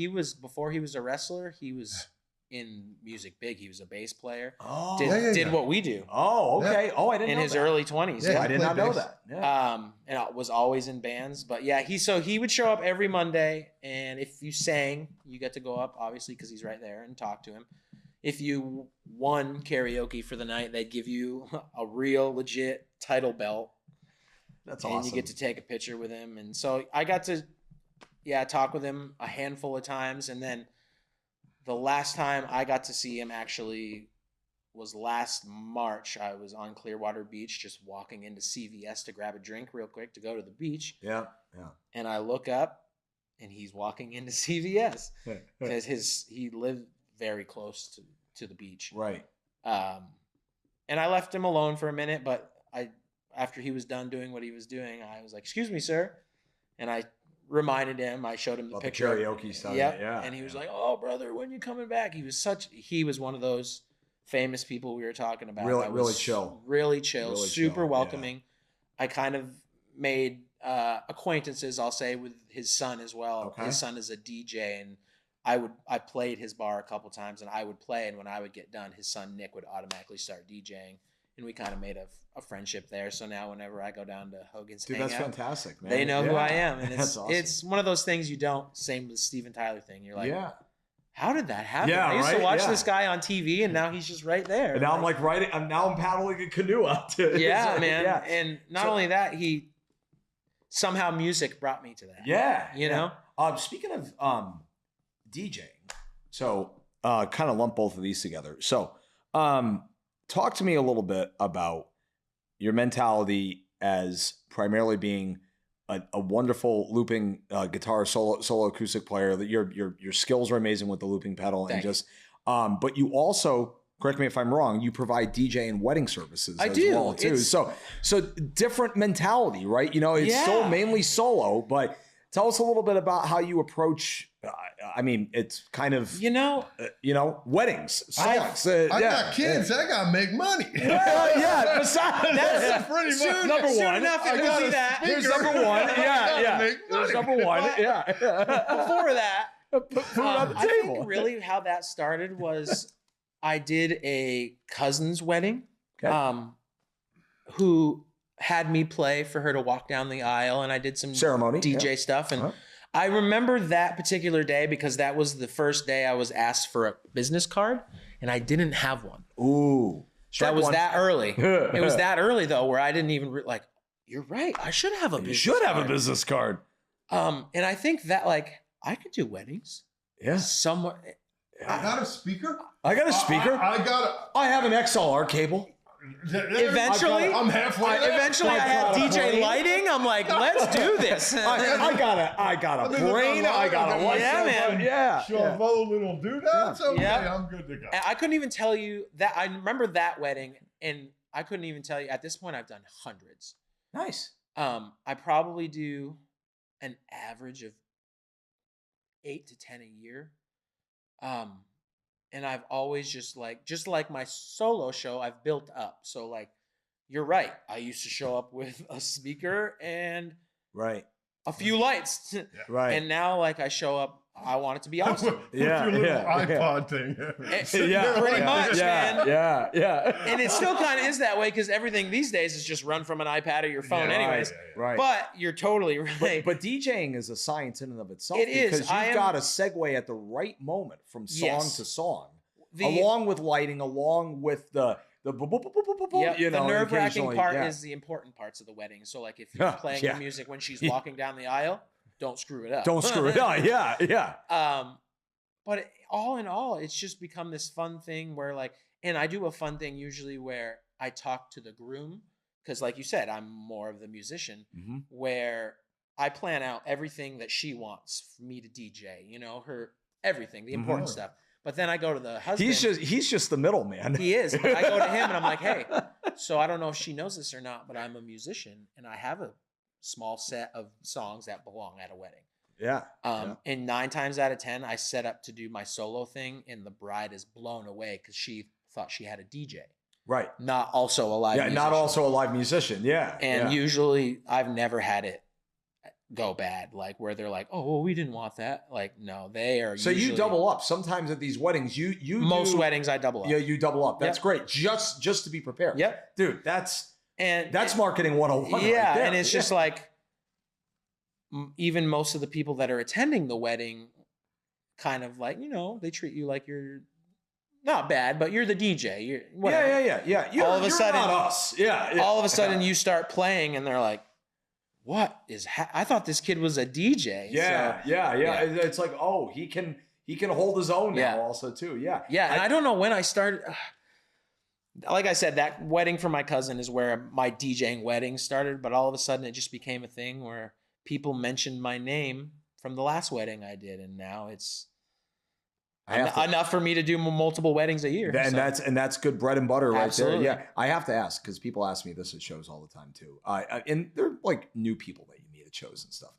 Before he was a wrestler, he was in music big. He was a bass player. Oh. Did what we do Oh, okay. Yeah. Oh, I didn't in know his that. early 20s. Yeah, I did not know bass. that. Yeah. And I was always in bands. But yeah, he would show up every Monday, and if you sang, you get to go up, obviously, because he's right there, and talk to him. If you won karaoke for the night, they'd give you a real legit title belt. That's And awesome. you get to take a picture with him. And so I got to, talk with him a handful of times. And then the last time I got to see him actually was last March. I was on Clearwater Beach just walking into CVS to grab a drink real quick to go to the beach. Yeah. And I look up and he's walking into CVS because he lived very close to the beach. Right. And I left him alone for a minute, but after he was done doing what he was doing, I was like, "Excuse me, sir," and I reminded him. I showed him the About picture. the karaoke stuff. Yep. Yeah. And he was like, "Oh, brother, when you coming back?" He was one of those famous people we were talking about. Really- that really was chill. Really chill. Really Super chill, yeah. welcoming. I kind of made acquaintances, I'll say, with his son as well. Okay. His son is a DJ, and I played his bar a couple times, and I would play, and when I would get done, his son Nick would automatically start DJing, and we kind of made a friendship there. So now whenever I go down to Hogan's Dude, Hangout, that's fantastic, man. they know who I am, and That's awesome. it's one of those things you don't. Same with the Steven Tyler thing. You're like, yeah. how did that happen? Yeah, I used to right? watch Yeah. this guy on TV, and now he's just right there. And now I'm like riding. I'm paddling a canoe out to. yeah, man. Yeah. And not So- only that, he somehow music brought me to that. Yeah. You know? Speaking of DJing, so kind of lump both of these together. So talk to me a little bit about your mentality as primarily being a wonderful looping guitar solo acoustic player. That your skills are amazing with the looping pedal. Thank and just but you also, correct me if I'm wrong, you provide DJ and wedding services as well too. So different mentality, right? You know, it's still mainly solo, but tell us a little bit about how you approach. I mean, it's kind of weddings, songs. I got kids. I gotta make money. Yeah, besides That's pretty much number soon one. enough, I it got will be a that. speaker. Here's number one. Yeah. make There's money. number one. Yeah. Before that, Put food on the I table. think really how that started was I did a cousin's wedding, Okay. who had me play for her to walk down the aisle, and I did some Ceremony, DJ yeah. stuff. And Uh-huh. I remember that particular day because that was the first day I was asked for a business card, and I didn't have one. Ooh. That was one. that early. It was that early though, where I didn't even like. You're right. I should have a You business. should have a card. business card. And I think that like I could do weddings Yeah. somewhere. I got a speaker. I got a speaker. I got I have an XLR cable. Eventually, I'm halfway there. Eventually, I had DJ lighting. I'm like, let's do this. I got a brain. I got a light. Yeah, man. Yeah. Chauveau little doodads. Okay, Yeah. I'm good to go. And I couldn't even tell you that. I remember that wedding, and I couldn't even tell you. At this point, I've done hundreds. Nice. I probably do an average of 8 to 10 a year. And I've always just like my solo show, I've built up. So like, you're right. I used to show up with a speaker and Right. a few lights. Right. And now like I show up, I want it to be awesome. With your little iPod thing. Yeah. Pretty much, man. Yeah. And it still kind of is that way because everything these days is just run from an iPad or your phone Yeah, anyways. Right. But you're totally right. But DJing is a science in and of itself. It is. Because you've got to segue at the right moment from song Yes. to song, along with lighting, along with the Yep, you know, the nerve-wracking occasionally, part yeah. is the important parts of the wedding. So like if you're Yeah, playing yeah. the music when she's walking down the aisle, don't screw it up. Don't screw it up. Yeah. But all in all, it's just become this fun thing where like, and I do a fun thing usually where I talk to the groom because like you said, I'm more of the musician Mm-hmm. where I plan out everything that she wants for me to DJ, you know, her everything, the important Mhm. stuff. But then I go to the husband. He's just the middleman. He is. But I go to him and I'm like, hey, so I don't know if she knows this or not, but I'm a musician and I have a small set of songs that belong at a wedding. Yeah. And 9 times out of 10, I set up to do my solo thing and the bride is blown away because she thought she had a DJ. Right. Not also a live musician. Not also a live musician. Yeah. And usually I've never had it go bad, like where they're like, oh, well, we didn't want that. Like, no, they are. So usually, you double up. Sometimes at these weddings, you most do, weddings I double up. Yeah, you double up. That's Yep. great. Just to be prepared. Yep. Dude, that's And marketing 101. Yeah, right there. and it's just like even most of the people that are attending the wedding kind of like, you know, they treat you like you're not bad, but you're the DJ. You're whatever. Yeah. All of a sudden- not us. Yeah. All of a sudden you start playing and they're like, what is I thought this kid was a DJ. Yeah. So, It's like, oh, he can hold his own now Yeah. also too. Yeah. yeah, and I don't know when I started. Like I said, that wedding for my cousin is where my DJing wedding started, but all of a sudden it just became a thing where people mentioned my name from the last wedding I did, and now it's enough for me to do multiple weddings a year. And so. that's good bread and butter right Absolutely. there. Yeah, I have to ask because people ask me this at shows all the time too. And they're like new people that you meet at shows and stuff.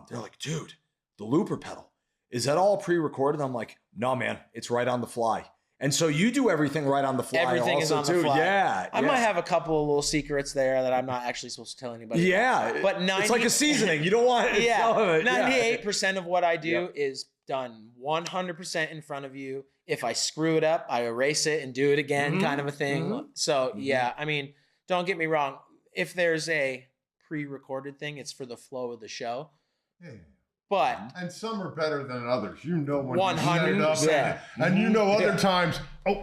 They're like, dude, the looper pedal, is that all pre-recorded? I'm like, no, man, it's right on the fly. And so you do everything right on the fly. Everything is also on the too. fly. Yeah. I might have a couple of little secrets there that I'm not actually supposed to tell anybody. Yeah. But it's like a seasoning. You don't want it. Yeah. Yeah. 98% of what I do is done 100% in front of you. If I screw it up, I erase it and do it again, kind of a thing. So yeah, I mean, don't get me wrong. If there's a pre-recorded thing, it's for the flow of the show. Yeah. But and some are better than others. You know when 100%. And you know other times, I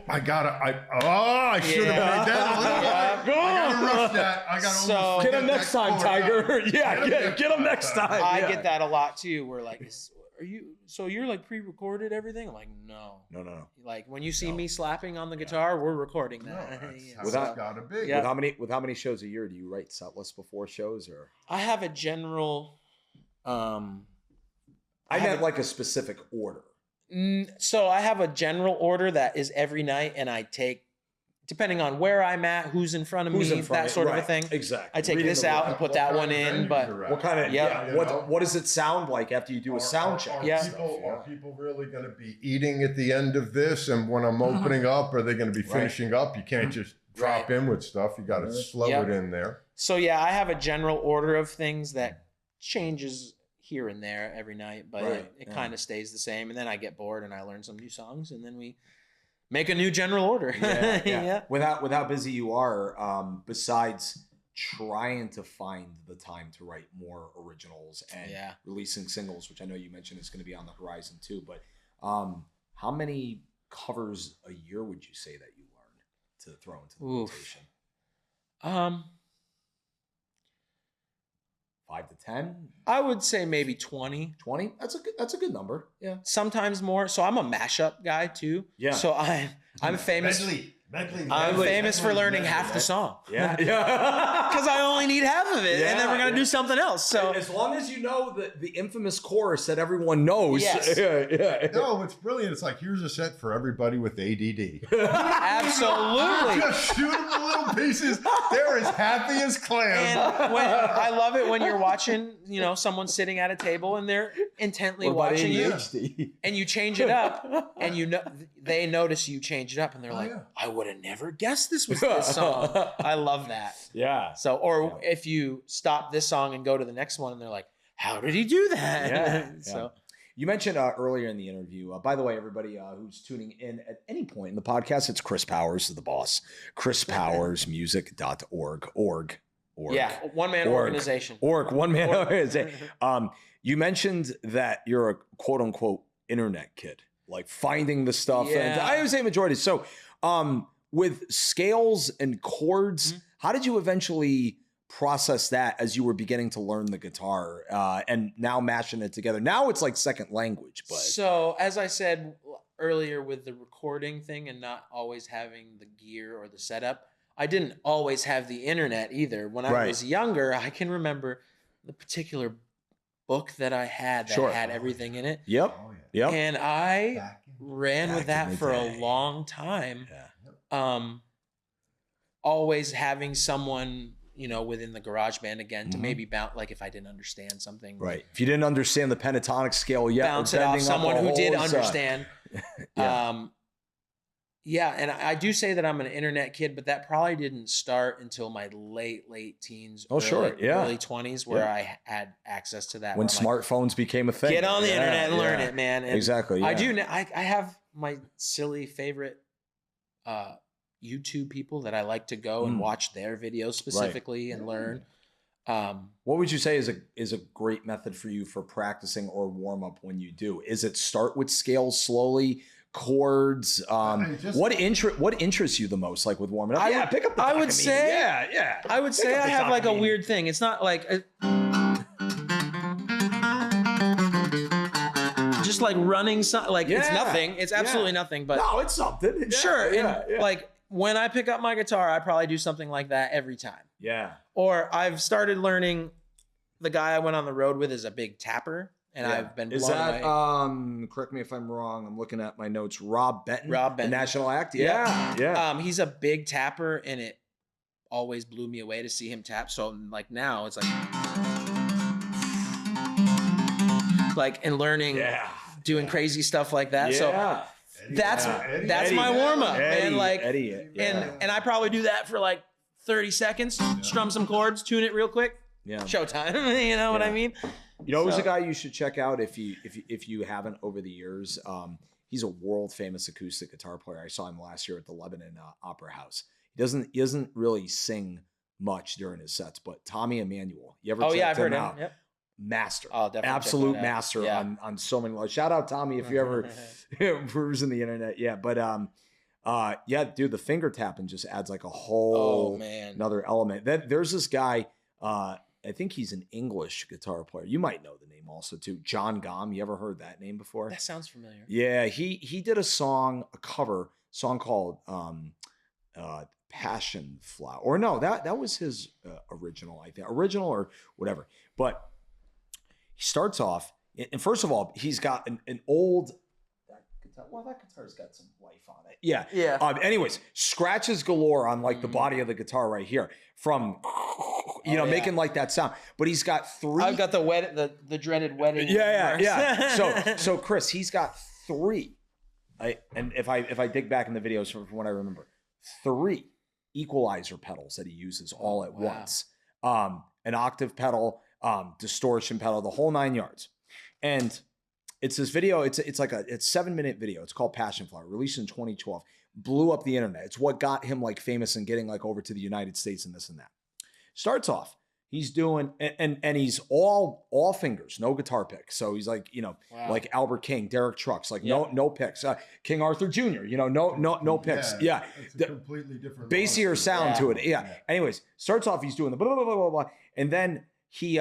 should have made that. I gotta rush that. I gotta So- almost Get him forget next that time, chord. Tiger. Yeah, get him next time. I Yeah. get that a lot too. We're like, so you're like pre-recorded everything? I'm like, no. No. Like when you see me slapping on the guitar, we're recording No, that. that's how Without- it's gotta be. Yeah. With how many shows a year do you write set lists before shows, or? I have a general, I meant like a specific order. so I have a general order that is every night, and I take, depending on where I'm at, who's in front of me, that sort of a thing. Exactly. I take Reading this the out room. and put What that kind one of in, venues but you're at. What kind of Yeah. You know? what does it sound like after you do a sound check? Are people really going to be eating at the end of this? And when I'm opening up, are they going to be finishing up? You can't just drop in with stuff. You got to slow Yep. it in there. so yeah, I have a general order of things that changes here and there every night, but Right, it yeah. kind of stays the same. And then I get bored and I learn some new songs, and then we make a new general order. Yeah. With how busy you are, besides trying to find the time to write more originals and releasing singles, which I know you mentioned is going to be on the horizon too. But how many covers a year would you say that you learn to throw into the rotation? 5 to 10? I would say maybe 20. 20? That's a good number. Yeah. Sometimes more. So I'm a mashup guy too. Yeah. So I'm famous. I'm famous for learning half the song. Yeah. Because I only need half of it, and then we're gonna do something else. So as long as you know the infamous chorus that everyone knows. Yes. Yeah. No, it's brilliant. It's like, here's a set for everybody with ADD. absolutely. Just shoot them in little pieces. They're as happy as clams. And I love it when you're watching, someone sitting at a table and they're intently watching you, ADHD? and you change it up, and they notice you change it up, and they're like, yeah. I would have never guessed this was this song. I love that. Yeah. So, or if you stop this song and go to the next one, and they're like, how did he do that? Yeah. So You mentioned earlier in the interview, by the way, everybody who's tuning in at any point in the podcast, it's Chris Powers, the boss. ChrisPowersMusic.org. yeah, one-man organization. One-man organization. You mentioned that you're a quote-unquote internet kid, like finding the stuff. Yeah. And I would say majority. So with scales and chords, how did you eventually process that as you were beginning to learn the guitar and now mashing it together? Now it's like second language. But So as I said earlier with the recording thing and not always having the gear or the setup, I didn't always have the internet either. When I was younger, I can remember the particular book that I had that had everything in it. Yep. And I ran with back in that the for day. a long time. Yeah. Always having someone, within the GarageBand again to maybe bounce, like if I didn't understand something. Right. If you didn't understand the pentatonic scale yet, Bounce it off someone who did understand. Yeah, and I do say that I'm an internet kid, but that probably didn't start until my late teens. Oh, sure, yeah. Early 20s, where I had access to that. when where I'm like, smartphones became a thing. get on the internet and learn it, man. And Exactly. I yeah. do. I have my silly favorite YouTube people that I like to go and watch their videos specifically and learn. What would you say is a great method for you for practicing or warm up when you do? Is it start with scales slowly, chords? What interests you the most, like with warming up? Pick up the I would Takamine. say, I would say I have like a weird thing. It's not like just like running. It's nothing. It's absolutely nothing. But no, it's something. sure. Like when I pick up my guitar, I probably do something like that every time. Yeah. Or I've started learning. The guy I went on the road with is a big tapper. And I've been blown Is that away. correct me if I'm wrong, I'm looking at my notes, Rob Benton, Benton. the national act? Yeah. He's a big tapper, and it always blew me away to see him tap. So like now it's like and learning, doing crazy stuff like that. So That's Eddie. my warm up, man. Like, Eddie, and I probably do that for like 30 seconds, strum some chords, tune it real quick. Yeah. Showtime. You know what I mean? You know, who's a guy you should check out if you haven't over the years. He's a world famous acoustic guitar player. I saw him last year at the Lebanon Opera House. He doesn't really sing much during his sets, but Tommy Emmanuel. You ever? Oh yeah, I've heard out? him. Yep. Master. I'll definitely absolute check that out. master Yeah. on so many levels. Shout out Tommy if you ever perusing the internet. Yeah, but yeah, dude, the finger tapping just adds like a whole another element. Then there's this guy. I think he's an English guitar player. You might know the name also too. John Gomm. You ever heard that name before? That sounds familiar. Yeah, he did a cover song called Passion Flower. Or no, that was his original, I think. Original or whatever. But he starts off, and first of all, he's got an old guitar. Well, that guitar's got some life on it. Yeah. Yeah. Anyways, scratches galore on like the body of the guitar right here from making like that sound. But he's got three. I've got the dreaded wedding. Yeah. So Chris, he's got three. And if I dig back in the videos from what I remember, 3 equalizer pedals that he uses all at once. An octave pedal, distortion pedal, the whole 9 yards. And it's this video. It's like a 7-minute video. It's called Passion Flower, released in 2012. Blew up the internet. It's what got him like famous and getting like over to the United States and this and that. Starts off, he's doing and he's all fingers, no guitar picks. So he's like, like Albert King, Derek Trucks, like no picks. King Arthur Jr., no picks. Yeah. It's a completely different bassier sound to it. Yeah. Anyways, starts off, he's doing the blah, blah, blah, blah, blah. And then he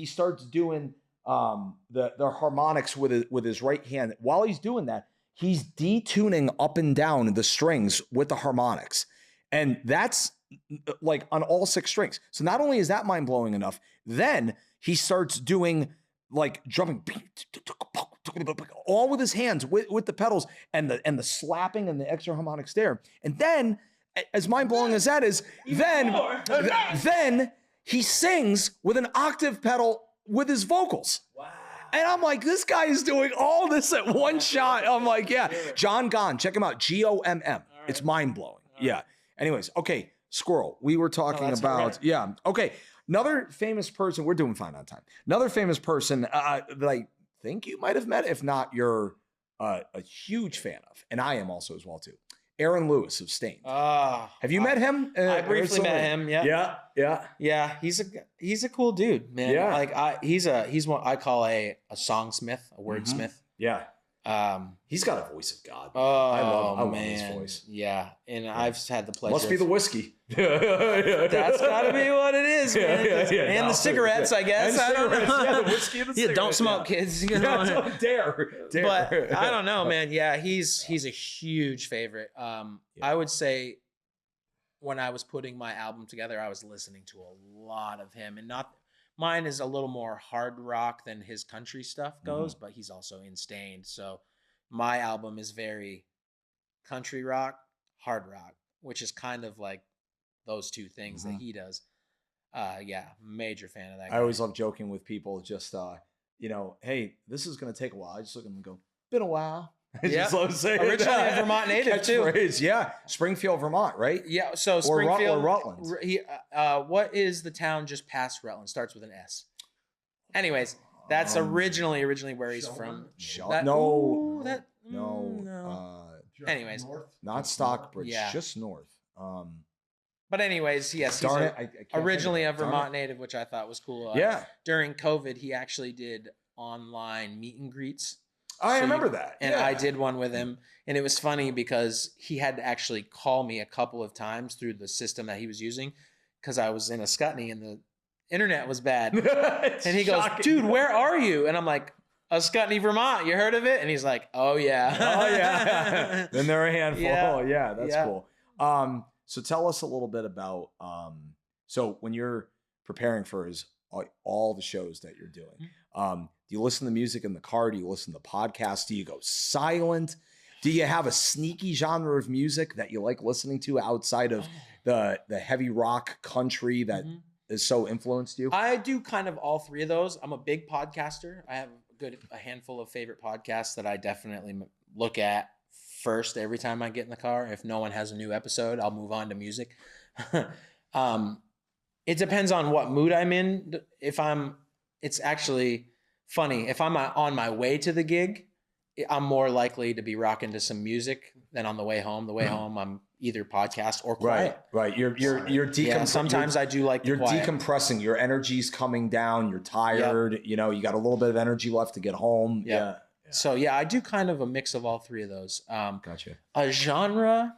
starts doing the harmonics with his right hand. While he's doing that, he's detuning up and down the strings with the harmonics. And that's like on all 6 strings. So not only is that mind-blowing enough, then he starts doing like drumming all with his hands with the pedals and the slapping and the extra harmonics there. And then, as mind-blowing as that is, then he sings with an octave pedal with his vocals. Wow. And I'm like, this guy is doing all this at one shot. I'm like, yeah. John Gomm, check him out. Gomm. Right. It's mind-blowing. Right. Yeah. Anyways, okay, Squirrel. We were talking about, yeah. Okay, another famous person. We're doing fine on time. Another famous person that I think you might have met, if not, you're a huge fan of, and I am also as well too. Aaron Lewis of Stained. Have you met him? I briefly met him. Yeah. Yeah. He's a cool dude, man. Yeah. Like he's what I call a songsmith, a wordsmith. Yeah. He's got a voice of God. I love his voice. Yeah, and I've had the pleasure. Must be the whiskey. That's got to be what it is, man. And the cigarettes, I guess. I don't know. Yeah, the whiskey and the cigarettes. Don't smoke, kids. Don't dare. But I don't know, man. Yeah, he's a huge favorite. I would say when I was putting my album together, I was listening to a lot of him, and not. Mine is a little more hard rock than his country stuff goes, but he's also in Stained. So my album is very country rock, hard rock, which is kind of like those two things that he does. Yeah, major fan of that guy. I always love joking with people, just, hey, this is going to take a while. I just look at them and go, been a while. I just love saying originally a Vermont native too. Yeah, Springfield, Vermont, right? Yeah, so Springfield or Rutland. What is the town just past Rutland? Starts with an S. Anyways, that's originally where he's from. Anyways, not Stockbridge, just north. But anyways, yes, he's originally a Vermont native, which I thought was cool. During COVID, he actually did online meet and greets. I remember that. And I did one with him. And it was funny because he had to actually call me a couple of times through the system that he was using because I was in a Scutney and the internet was bad. And he goes, dude, where are you? And I'm like, Scutney, Vermont. You heard of it? And he's like, oh, yeah. Oh, yeah. Then they're a handful. Yeah, that's cool. So tell us a little bit about, so when you're preparing for all the shows that you're doing, do you listen to music in the car? Do you listen to podcasts? Do you go silent? Do you have a sneaky genre of music that you like listening to outside of the heavy rock country that has so influenced you? I do kind of all 3 of those. I'm a big podcaster. I have a handful of favorite podcasts that I definitely look at first every time I get in the car. If no one has a new episode, I'll move on to music. It depends on what mood I'm in. It's actually funny. If I'm on my way to the gig, I'm more likely to be rocking to some music than on the way home. The way home, I'm either podcast or quiet. Right. You're decompressing. Sometimes I do like you're quiet. Decompressing. Your energy's coming down. You're tired. Yep. You know, you got a little bit of energy left to get home. Yep. Yeah. So yeah, I do kind of a mix of all three of those. Gotcha. A genre,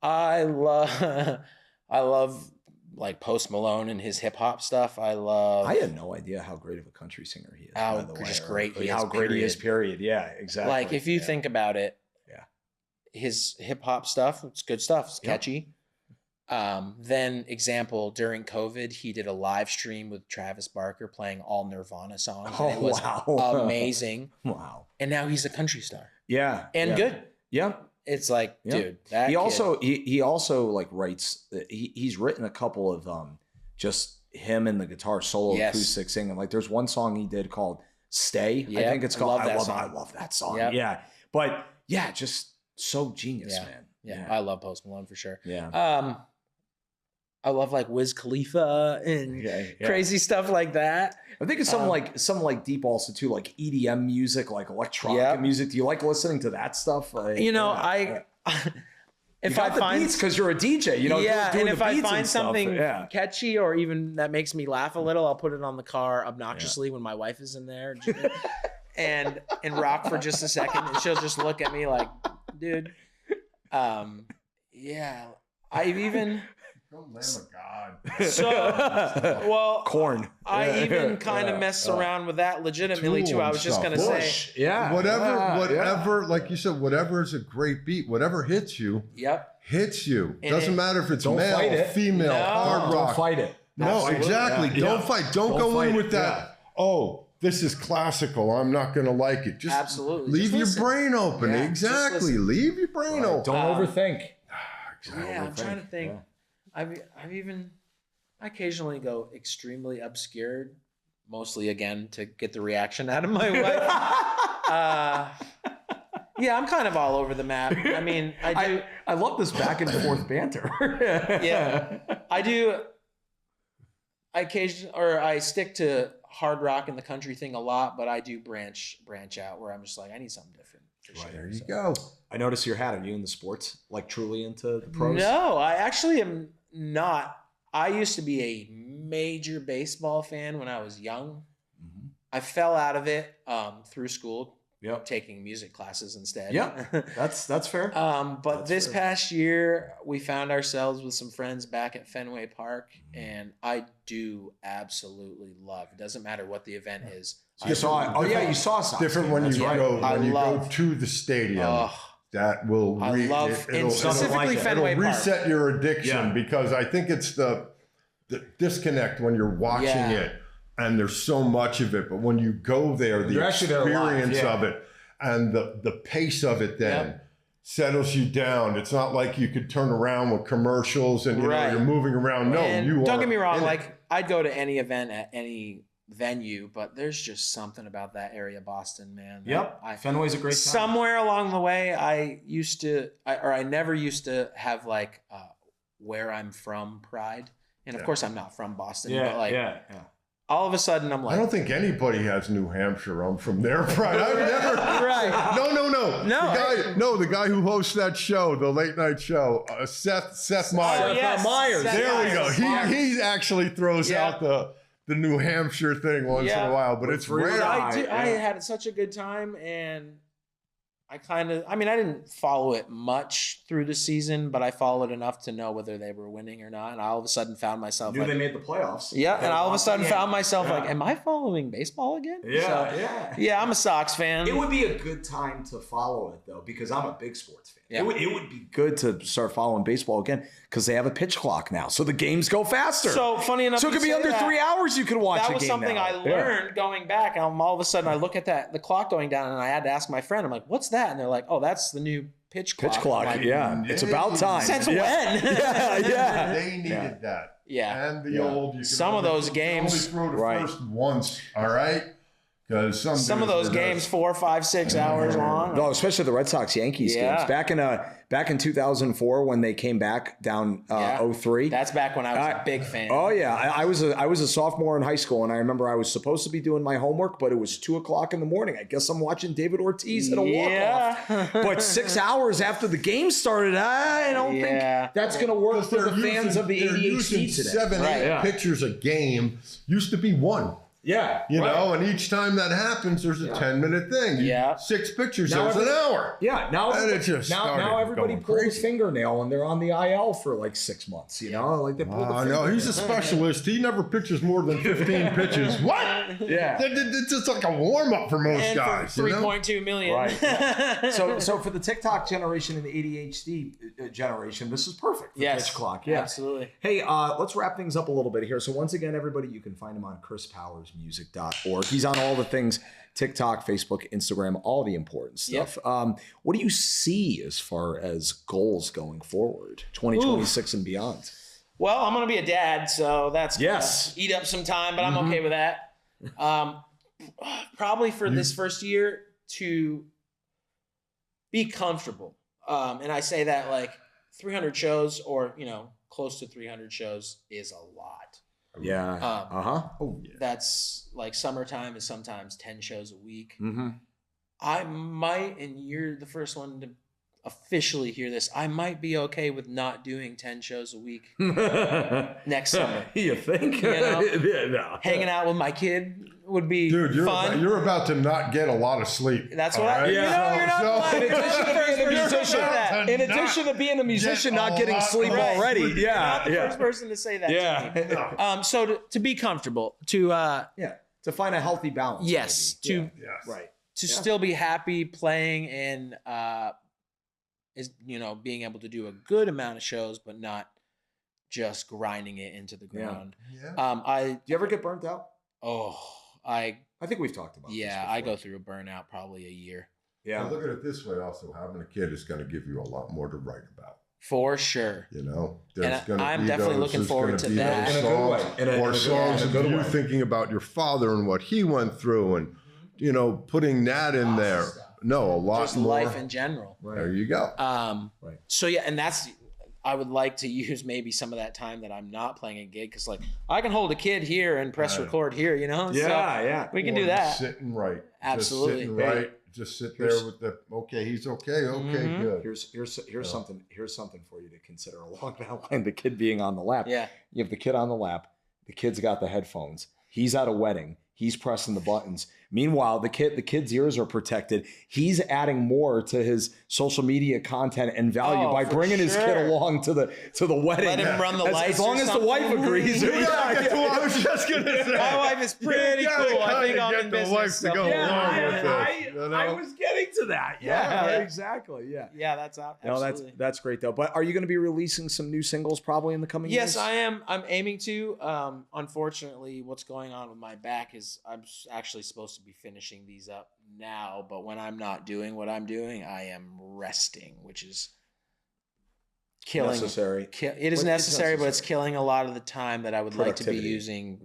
I love like Post Malone and his hip hop stuff. I had no idea how great of a country singer he is. How just great he is. How great he is. Period. Yeah, exactly. Like if you think about it, his hip hop stuff, it's good stuff. It's catchy. Then example, during COVID, he did a live stream with Travis Barker playing all Nirvana songs. And it was amazing. Wow. And now he's a country star. Yeah. And good. Yeah. It's like, dude, that he kid. also like writes, he's written a couple of just him and the guitar solo acoustic singing. Like there's one song he did called Stay. I think it's called. I love that song. Yep. Yeah. But yeah, just so genius, man. Yeah. I love Post Malone for sure. Yeah. I love like Wiz Khalifa and crazy stuff like that. I think it's some like deep also too, like EDM music, like electronic music. Do you like listening to that stuff? If I find beats because you're a DJ, you know. And if I find something catchy or even that makes me laugh a little, I'll put it on the car obnoxiously when my wife is in there, and rock for just a second, and she'll just look at me like, dude. I've even. Lamb of God. So, corn. I even kind of mess around with that legitimately too. I was just gonna say, whatever, like you said, whatever is a great beat, whatever hits you, hits you. And doesn't matter if it's male, female, hard rock. Don't fight it. No, Absolutely. exactly. Yeah. Don't fight. Don't go in with that. Yeah. Oh, this is classical. I'm not going to like it. Just leave your brain open. Yeah, exactly. Leave your brain open. Don't overthink. Yeah, I'm trying to think. Yeah. I occasionally go extremely obscured, mostly again to get the reaction out of my wife. I'm kind of all over the map. I mean, I love this back and forth banter. I do. I stick to hard rock and the country thing a lot, but I do branch out where I'm just like, I need something different. There you go. I notice your hat. Are you in the sports, like truly into the pros? No, I actually am not. I used to be a major baseball fan when I was young. Mm-hmm. I fell out of it through school, taking music classes instead. That's fair. But this past year, we found ourselves with some friends back at Fenway Park, and I do absolutely love. It doesn't matter what the event is. You saw Sox. Different when you go to the stadium. That will specifically Fenway Park. Reset your addiction because I think it's the disconnect when you're watching it and there's so much of it. But when you go there, the experience of it and the pace of it then settles you down. It's not like you could turn around with commercials and you're moving around. No, don't get me wrong. Like I'd go to any event at any venue, but there's just something about that area, Boston, man. Fenway's a great time. Somewhere along the way, I never used to have like where I'm from pride, and of course I'm not from Boston, but like all of a sudden I'm like, I don't think anybody has New Hampshire. I'm from their pride. I've never. No. The guy who hosts that show, the late night show, Seth Meyers. Meyers. There we go. He actually throws out the New Hampshire thing once in a while, but it's rare. I had such a good time, and I didn't follow it much through the season, but I followed enough to know whether they were winning or not. And I all of a sudden found myself they made the playoffs. Yeah, and I all of a sudden found myself like, am I following baseball again? Yeah, I'm a Sox fan. It would be a good time to follow it though, because I'm a big sports fan. Yeah. It would be good to start following baseball again because they have a pitch clock now, so the games go faster. So funny enough, so it could be under 3 hours. You could watch. That was something I learned going back, and all of a sudden I look at the clock going down, and I had to ask my friend. I'm like, "What's that?" And they're like, "Oh, that's the new pitch clock." Pitch clock, like, it's about time. Since when? They needed that. Yeah, and the old. Some of those games, only throw the first once. All right. Because some of those games 4, 5, 6 hours long. No, especially the Red Sox Yankees games. Back in 2004 when they came back down 03. That's back when I was a big fan. Oh yeah, I was a sophomore in high school, and I remember I was supposed to be doing my homework, but it was 2:00 in the morning. I guess I'm watching David Ortiz at a walk-off. But 6 hours after the game started, I don't think that's going to work for the fans of the ADHD today. 7, 8 pictures a game. Used to be 1. Yeah. You know, and each time that happens, there's a 10-minute thing. 6 pictures, there's an hour. Yeah. Now everybody going pulled crazy. his fingernail and they're on the IL for like 6 months, you know? Like they pulled the No, fingernail. he's a specialist. He never pitches more than 15 pitches. What? Yeah. It's just like a warm-up for most And guys. for $3.2 million. Right. So for the TikTok generation and the ADHD generation, this is perfect for pitch clock. Yeah. Absolutely. Hey, let's wrap things up a little bit here. So once again, everybody, you can find him on chrispowersmusic.org. He's on all the things, TikTok, Facebook, Instagram, all the important stuff. What do you see as far as goals going forward, 2026 and beyond? Well, I'm going to be a dad, so that's going to eat up some time, but I'm okay with that. Probably for this first year to be comfortable. And I say that like 300 shows or, close to 300 shows is a lot. Yeah. That's like summertime is sometimes 10 shows a week. Mm-hmm. I might, and you're the first one to officially hear this, I might be okay with not doing 10 shows a week next summer. You think? No. Hanging out with my kid would be fun. You're about to not get a lot of sleep. That's what you're not lying. In addition to being a musician, not getting sleep already. You're not the first person to say that to me. So to be comfortable, to find a healthy balance. Yes. To still be happy playing and being able to do a good amount of shows, but not just grinding it into the ground. Do you ever get burnt out? I think we've talked about this before. I go through a burnout probably a year. Yeah. Well, look at it this way also, having a kid is going to give you a lot more to write about. For sure. I'm definitely looking forward to that. In a good way. Or songs of you thinking about your father and what he went through and, putting that in there. No, a lot just more. Life in general. Right. There you go. So and I would like to use maybe some of that time that I'm not playing a gig because I can hold a kid here and press record here, we can do that. Sit and write. Absolutely. Just sit and write. Just sit there with he's okay. Okay, good. Here's something for you to consider along that line. The kid being on the lap. Yeah. You have the kid on the lap. The kid's got the headphones. He's at a wedding. He's pressing the buttons. Meanwhile, the kid's ears are protected. He's adding more to his social media content and value by bringing his kid along to the wedding. Let him run the lights. As long as the wife agrees. I was just gonna say. My wife is pretty cool. I think I'm in business. To go along with this. I was getting to that. Yeah, exactly. Yeah, that's absolutely. No, that's great though. But are you going to be releasing some new singles probably in the coming years? Yes, I am. I'm aiming to. Unfortunately, what's going on with my back is I'm actually supposed to be finishing these up now, but when I'm not doing what I'm doing, I am resting, which is killing. Necessary. It is necessary, but it's killing a lot of the time that I would like to be using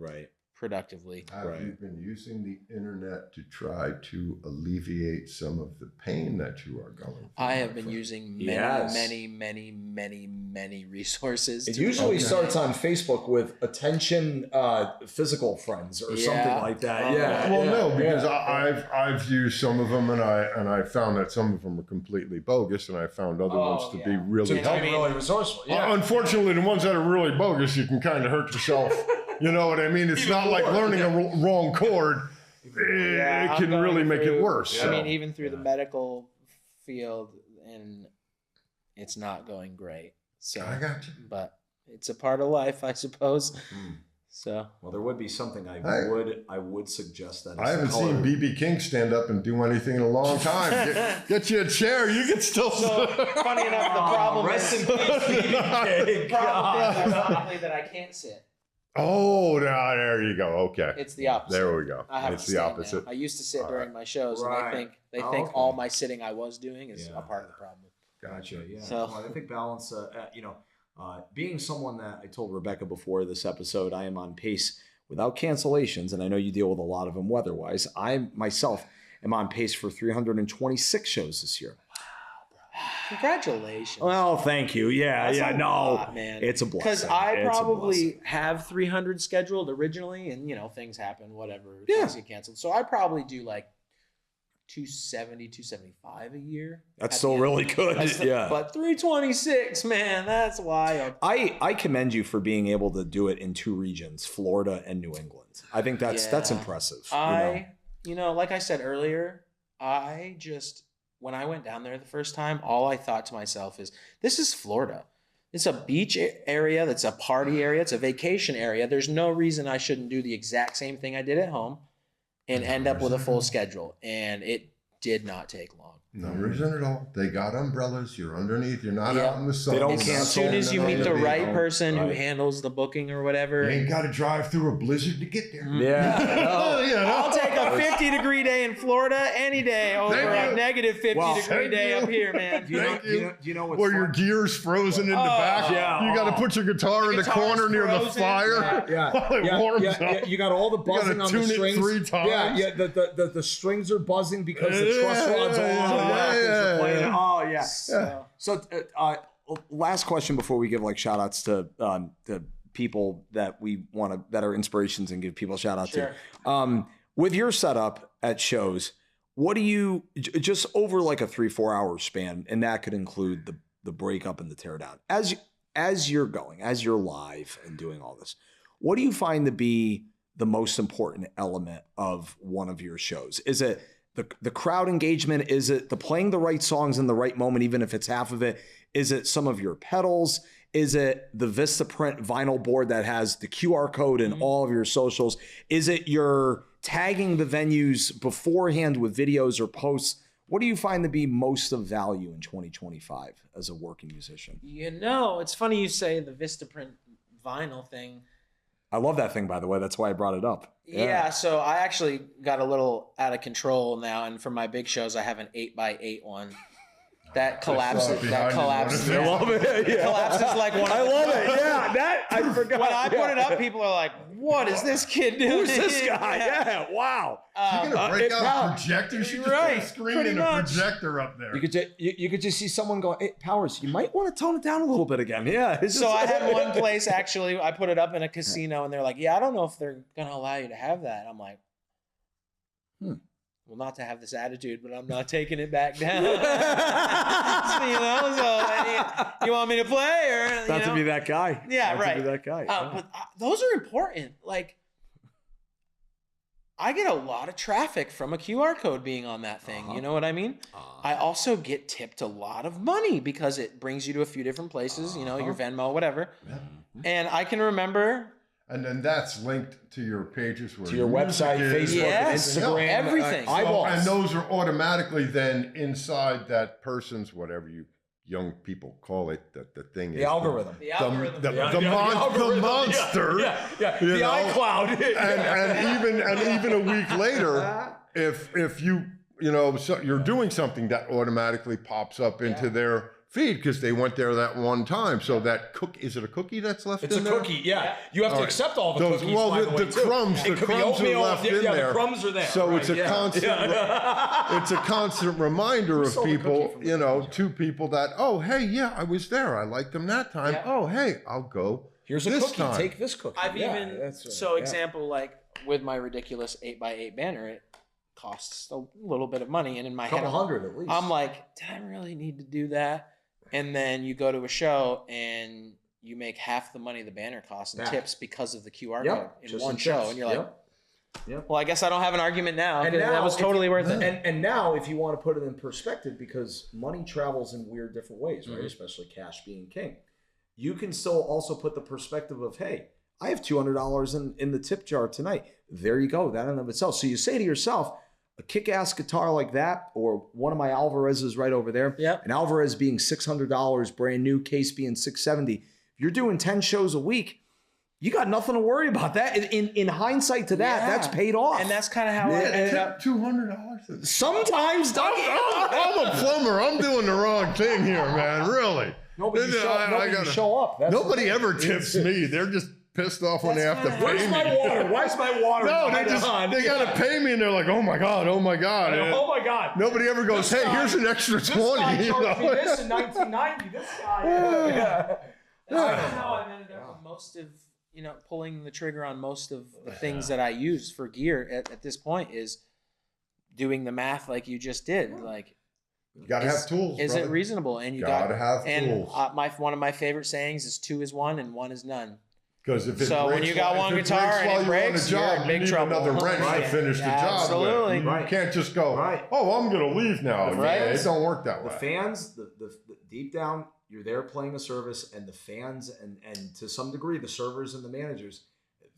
productively. Have you been using the internet to try to alleviate some of the pain that you are going through? I have been using many resources. It usually starts on Facebook with attention physical friends or something like that. Because I've used some of them and I found that some of them are completely bogus and I found other ones to be really helpful. Really resourceful. Unfortunately, the ones that are really bogus, you can kind of hurt yourself. You know what I mean? It's not like learning a wrong chord. It can really make it worse. I mean, even through the medical field, and it's not going great. So I got you. But it's a part of life, I suppose. So there would be something I would suggest that. I haven't seen BB King stand up and do anything in a long time. Get you a chair. You can still. So funny enough, the problem is that I can't sit. Oh, there you go. Okay. It's the opposite. There we go. It's the opposite. Now. I used to sit during my shows, and they think all my sitting I was doing is a part of the problem. Gotcha. Yeah. So I think balance. Being someone that I told Rebecca before this episode, I am on pace without cancellations, and I know you deal with a lot of them weather-wise, I myself am on pace for 326 shows this year. Congratulations. Well, thank you. That's a No, lot, man. it's a blessing. Because I It's a probably blessing. have 300 scheduled originally, and things happen, whatever. Yeah. Things get canceled. So I probably do like 270, 275 a year. That's at still the end. really good. Yeah. But 326, man, that's wild. I commend you for being able to do it in 2 regions, Florida and New England. I think that's Yeah. impressive. Like I said earlier, when I went down there the first time, all I thought to myself is, this is Florida. It's a beach area. That's a party area. It's a vacation area. There's no reason I shouldn't do the exact same thing I did at home and end up with a full schedule. And it did not take long. No reason at all. They got umbrellas. You're underneath. You're not out in the sun. They don't As cancel. soon as you meet the right person who Right. handles the booking or whatever. You ain't got to drive through a blizzard to get there. Yeah. I'll take a 50-degree day in Florida any day over Thank a you. negative 50-degree day up here, man. Thank you. You know what's Where your fun? gear's frozen in the back. yeah. You got to put your guitar in the guitar's corner near the frozen. fire while it warms up. You got all the buzzing on tune the it strings. 3 times. Yeah. The strings are buzzing because the truss rods all on the rack as Yeah. they're playing. Oh yeah. So, Last question before we give like shout outs to people that we want to that are inspirations and give people a shout out Sure. to. With your setup at shows, what do you just over like a 3-4 hour span, and that could include the breakup and the teardown as you're going, as you're live and doing all this, what do you find to be the most important element of one of your shows? Is it the crowd engagement? Is it the playing the right songs in the right moment, even if it's half of it? Is it some of your pedals? Is it the Vistaprint vinyl board that has the QR code in all of your socials? Is it your tagging the venues beforehand with videos or posts? What do you find to be most of value in 2025 as a working musician? it's funny you say the Vistaprint vinyl thing. I love that thing, by the way. That's why I brought it up. Yeah, so I actually got a little out of control now, and for my big shows, I have an 8x8 one that collapses. That collapses. I love it. Yeah. Collapses like one. I love it. Yeah, that I forgot. When I put it up, people are like, "What is this kid doing? Who's this guy? Yeah, wow. You're gonna break out a projector. You should just put right, a screen pretty and a much. projector up there. You could just see someone go, "Hey, Powers, you might want to tone it down a little bit again." Yeah. it's So just- I had one place actually. I put it up in a casino, and they're like, "Yeah, I don't know if they're gonna allow you to have that." I'm like, Well, not to have this attitude, but I'm not taking it back down. So you want me to play or Not to be that guy. Yeah, Not right. To be that guy. Yeah. But those are important. Like, I get a lot of traffic from a QR code being on that thing. You know what I mean? I also get tipped a lot of money because it brings you to a few different places, your Venmo, whatever. And I can remember. And then that's linked to your pages, To your website, Facebook, Yes, Instagram, everything. eyeballs. And those are automatically then inside that person's, whatever you young people call it, the thing. The algorithm. The algorithm. The monster. Yeah. you The know? iCloud. and even a week later, if you so you're doing something, that automatically pops up into their feed because they went there that one time. So that is it a cookie that's left It's in a there? cookie, yeah. You have to right. accept all the cookies. Well, by the way, too. crumbs, It the could be crumbs are oatmeal, left in yeah, there. the crumbs are there. So right, it's a constant. It's a constant reminder of sold a people, cookie from the to people that, oh, hey, yeah, I was there. I liked them that time. Yeah. Oh, hey, I'll go. Here's a this cookie. time. Take this cookie. I've Yeah, that's right. so Yeah. example, like with my ridiculous 8x8 banner, it costs a little bit of money. And in my head, $200 at least. I'm like, did I really need to do that? And then you go to a show and you make half the money the banner costs in tips because of the QR code in just one in show. tips. And you're like, Yep. well, I guess I don't have an argument now. And And now, that was totally worth it. And now, if you want to put it in perspective, because money travels in weird different ways, right? Especially cash being king. You can still also put the perspective of, hey, I have $200 in the tip jar tonight. There you go. That in and of itself. So you say to yourself, a kick-ass guitar like that, or one of my Alvarez's right over there. Yep. An Alvarez being $600, brand new, case being $670. If you're doing 10 shows a week, you got nothing to worry about. That in hindsight to that, that's paid off. And that's kind of how I ended up. $200. Sometimes, Dougie. I'm a plumber. I'm doing the wrong thing here, man. Really. Nobody show up. That's Nobody the thing. ever tips me. They're just pissed off when they have to pay Where's me. my water? Why's my water? No, not on? they got to pay me, and they're like, oh my God. Oh my God. Nobody ever goes, hey, here's an extra 20. This guy you charged me know? this in 1990. This guy. That's how I've ended up with most of, pulling the trigger on most of the things that I use for gear at this point is doing the math like you just did. Like, You got to have tools, is brother. it reasonable? And you Gotta have and tools. One of my favorite sayings is 2 is 1 and 1 is none. Because if it So when breaks you got while- one if it guitar breaks and while it you're on breaks, the you're job, in big you need trouble. another wrench Right. to finish the job Absolutely. with. Right. You can't just go, Right. oh, I'm going to leave now. Right. Yeah, it don't work that The way. fans, the deep down, you're there playing a service, and the fans and to some degree the servers and the managers,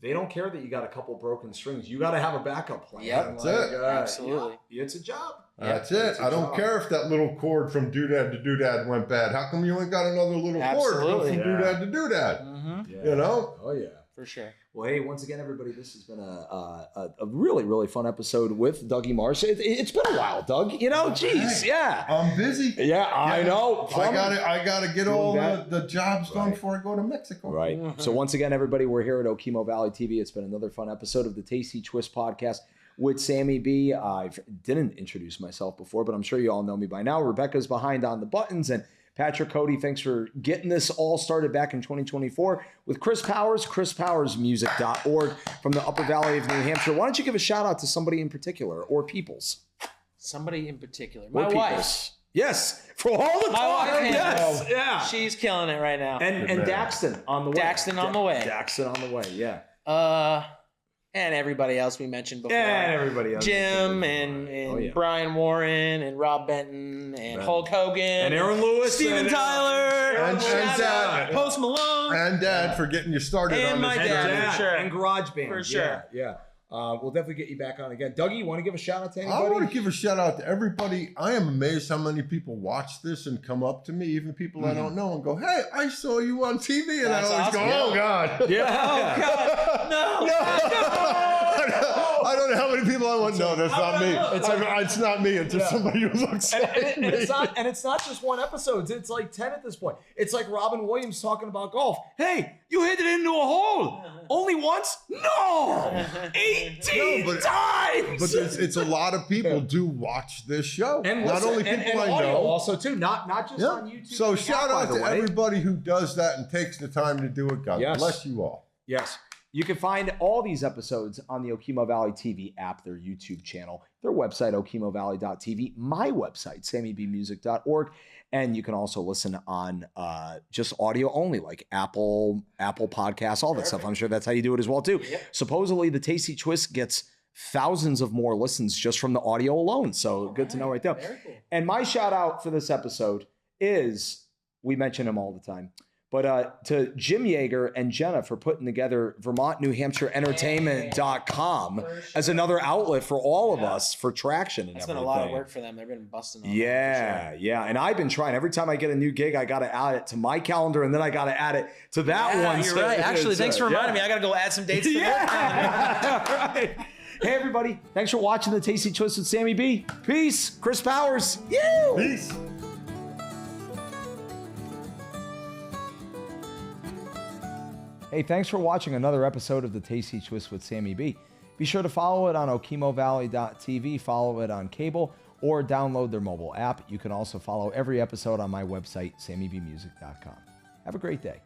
they don't care that you got a couple broken strings. You got to have a backup plan. Yep. That's it. Absolutely. Yeah, it's a job. That's It's it. a I don't job. care if that little chord from doodad to doodad went bad. How come you ain't got another little chord Absolutely. from doodad to doodad? Mm-hmm. Yeah. You know? Oh yeah. For sure. Well, hey, once again, everybody, this has been a really, really fun episode with Dougie Marsh. It's been a while, Doug. Geez, Hey, yeah. I'm busy. Yeah, I know. I gotta get all that. the jobs done Right. before I go to Mexico. Right. So once again, everybody, we're here at Okemo Valley TV. It's been another fun episode of the Tasty Twist podcast with Sammy B. I didn't introduce myself before, but I'm sure you all know me by now. Rebecca's behind on the buttons, and Patrick Cody, thanks for getting this all started back in 2024 with Chris Powers, chrispowersmusic.org from the Upper Valley of New Hampshire. Why don't you give a shout out to somebody in particular or peoples? Somebody in particular. Or My peoples. wife. Yes, for all the My talk. wife, Yes, yeah. She's killing it right now. And man. Daxton on the way. Daxton on the way. Daxton on the way, yeah. And everybody else we mentioned before. And everybody else. Jim and Oh, yeah. Brian Warren and Rob Benton and Hulk Hogan And Aaron Lewis. Steven and- Tyler And shout out Post Malone And Dad for getting you started And on my this. dad. journey. For sure. And GarageBand. For sure. Yeah. We'll definitely get you back on again. Dougie, you want to give a shout out to I anybody? want to give a shout out to everybody. I am amazed how many people watch this and come up to me, even people I don't know, and go, "Hey, I saw you on TV," and That's I always awesome. go, "Oh God, Yeah. No. I don't know how many people I want. No, that's not me. It's not me. It's just somebody who looks like me. And it's not just one episode. It's like 10 at this point. It's like Robin Williams talking about golf. Hey, you hit it into a hole. Only once? No. 18 times. But it's a lot of people do watch this show. And not listen, only people and I audio know. also too, not just Yeah. on YouTube. So and shout by out the to way. everybody who does that and takes the time to do it. God Yes. bless you all. Yes. You can find all these episodes on the Okemo Valley TV app, their YouTube channel, their website, okemovalley.tv, my website, sammybmusic.org. And you can also listen on just audio only, like Apple Podcasts, all that stuff. I'm sure that's how you do it as well, too. Yep. Supposedly, the Tasty Twist gets thousands of more listens just from the audio alone. So good to know right there. Very cool. And my shout out for this episode is, we mention him all the time, but to Jim Yeager and Jenna for putting together VermontNewHampshireEntertainment.com as another outlet for all of us for traction and It's everything. been a lot of work for them. They've been busting on that, for Yeah, yeah. And I've been trying. Every time I get a new gig, I got to add it to my calendar, and then I got to add it to that sure. one. You're So right. Actually, it's, thanks for reminding yeah. me. I got to go add some dates to their calendar. Yeah, right. Hey, everybody. Thanks for watching the Tasty Twist with Sammy B. Peace. Chris Powers. You. Peace. Hey, thanks for watching another episode of the Tasty Twist with Sammy B. Be sure to follow it on okemovalley.tv, follow it on cable, or download their mobile app. You can also follow every episode on my website, sammybmusic.com. Have a great day.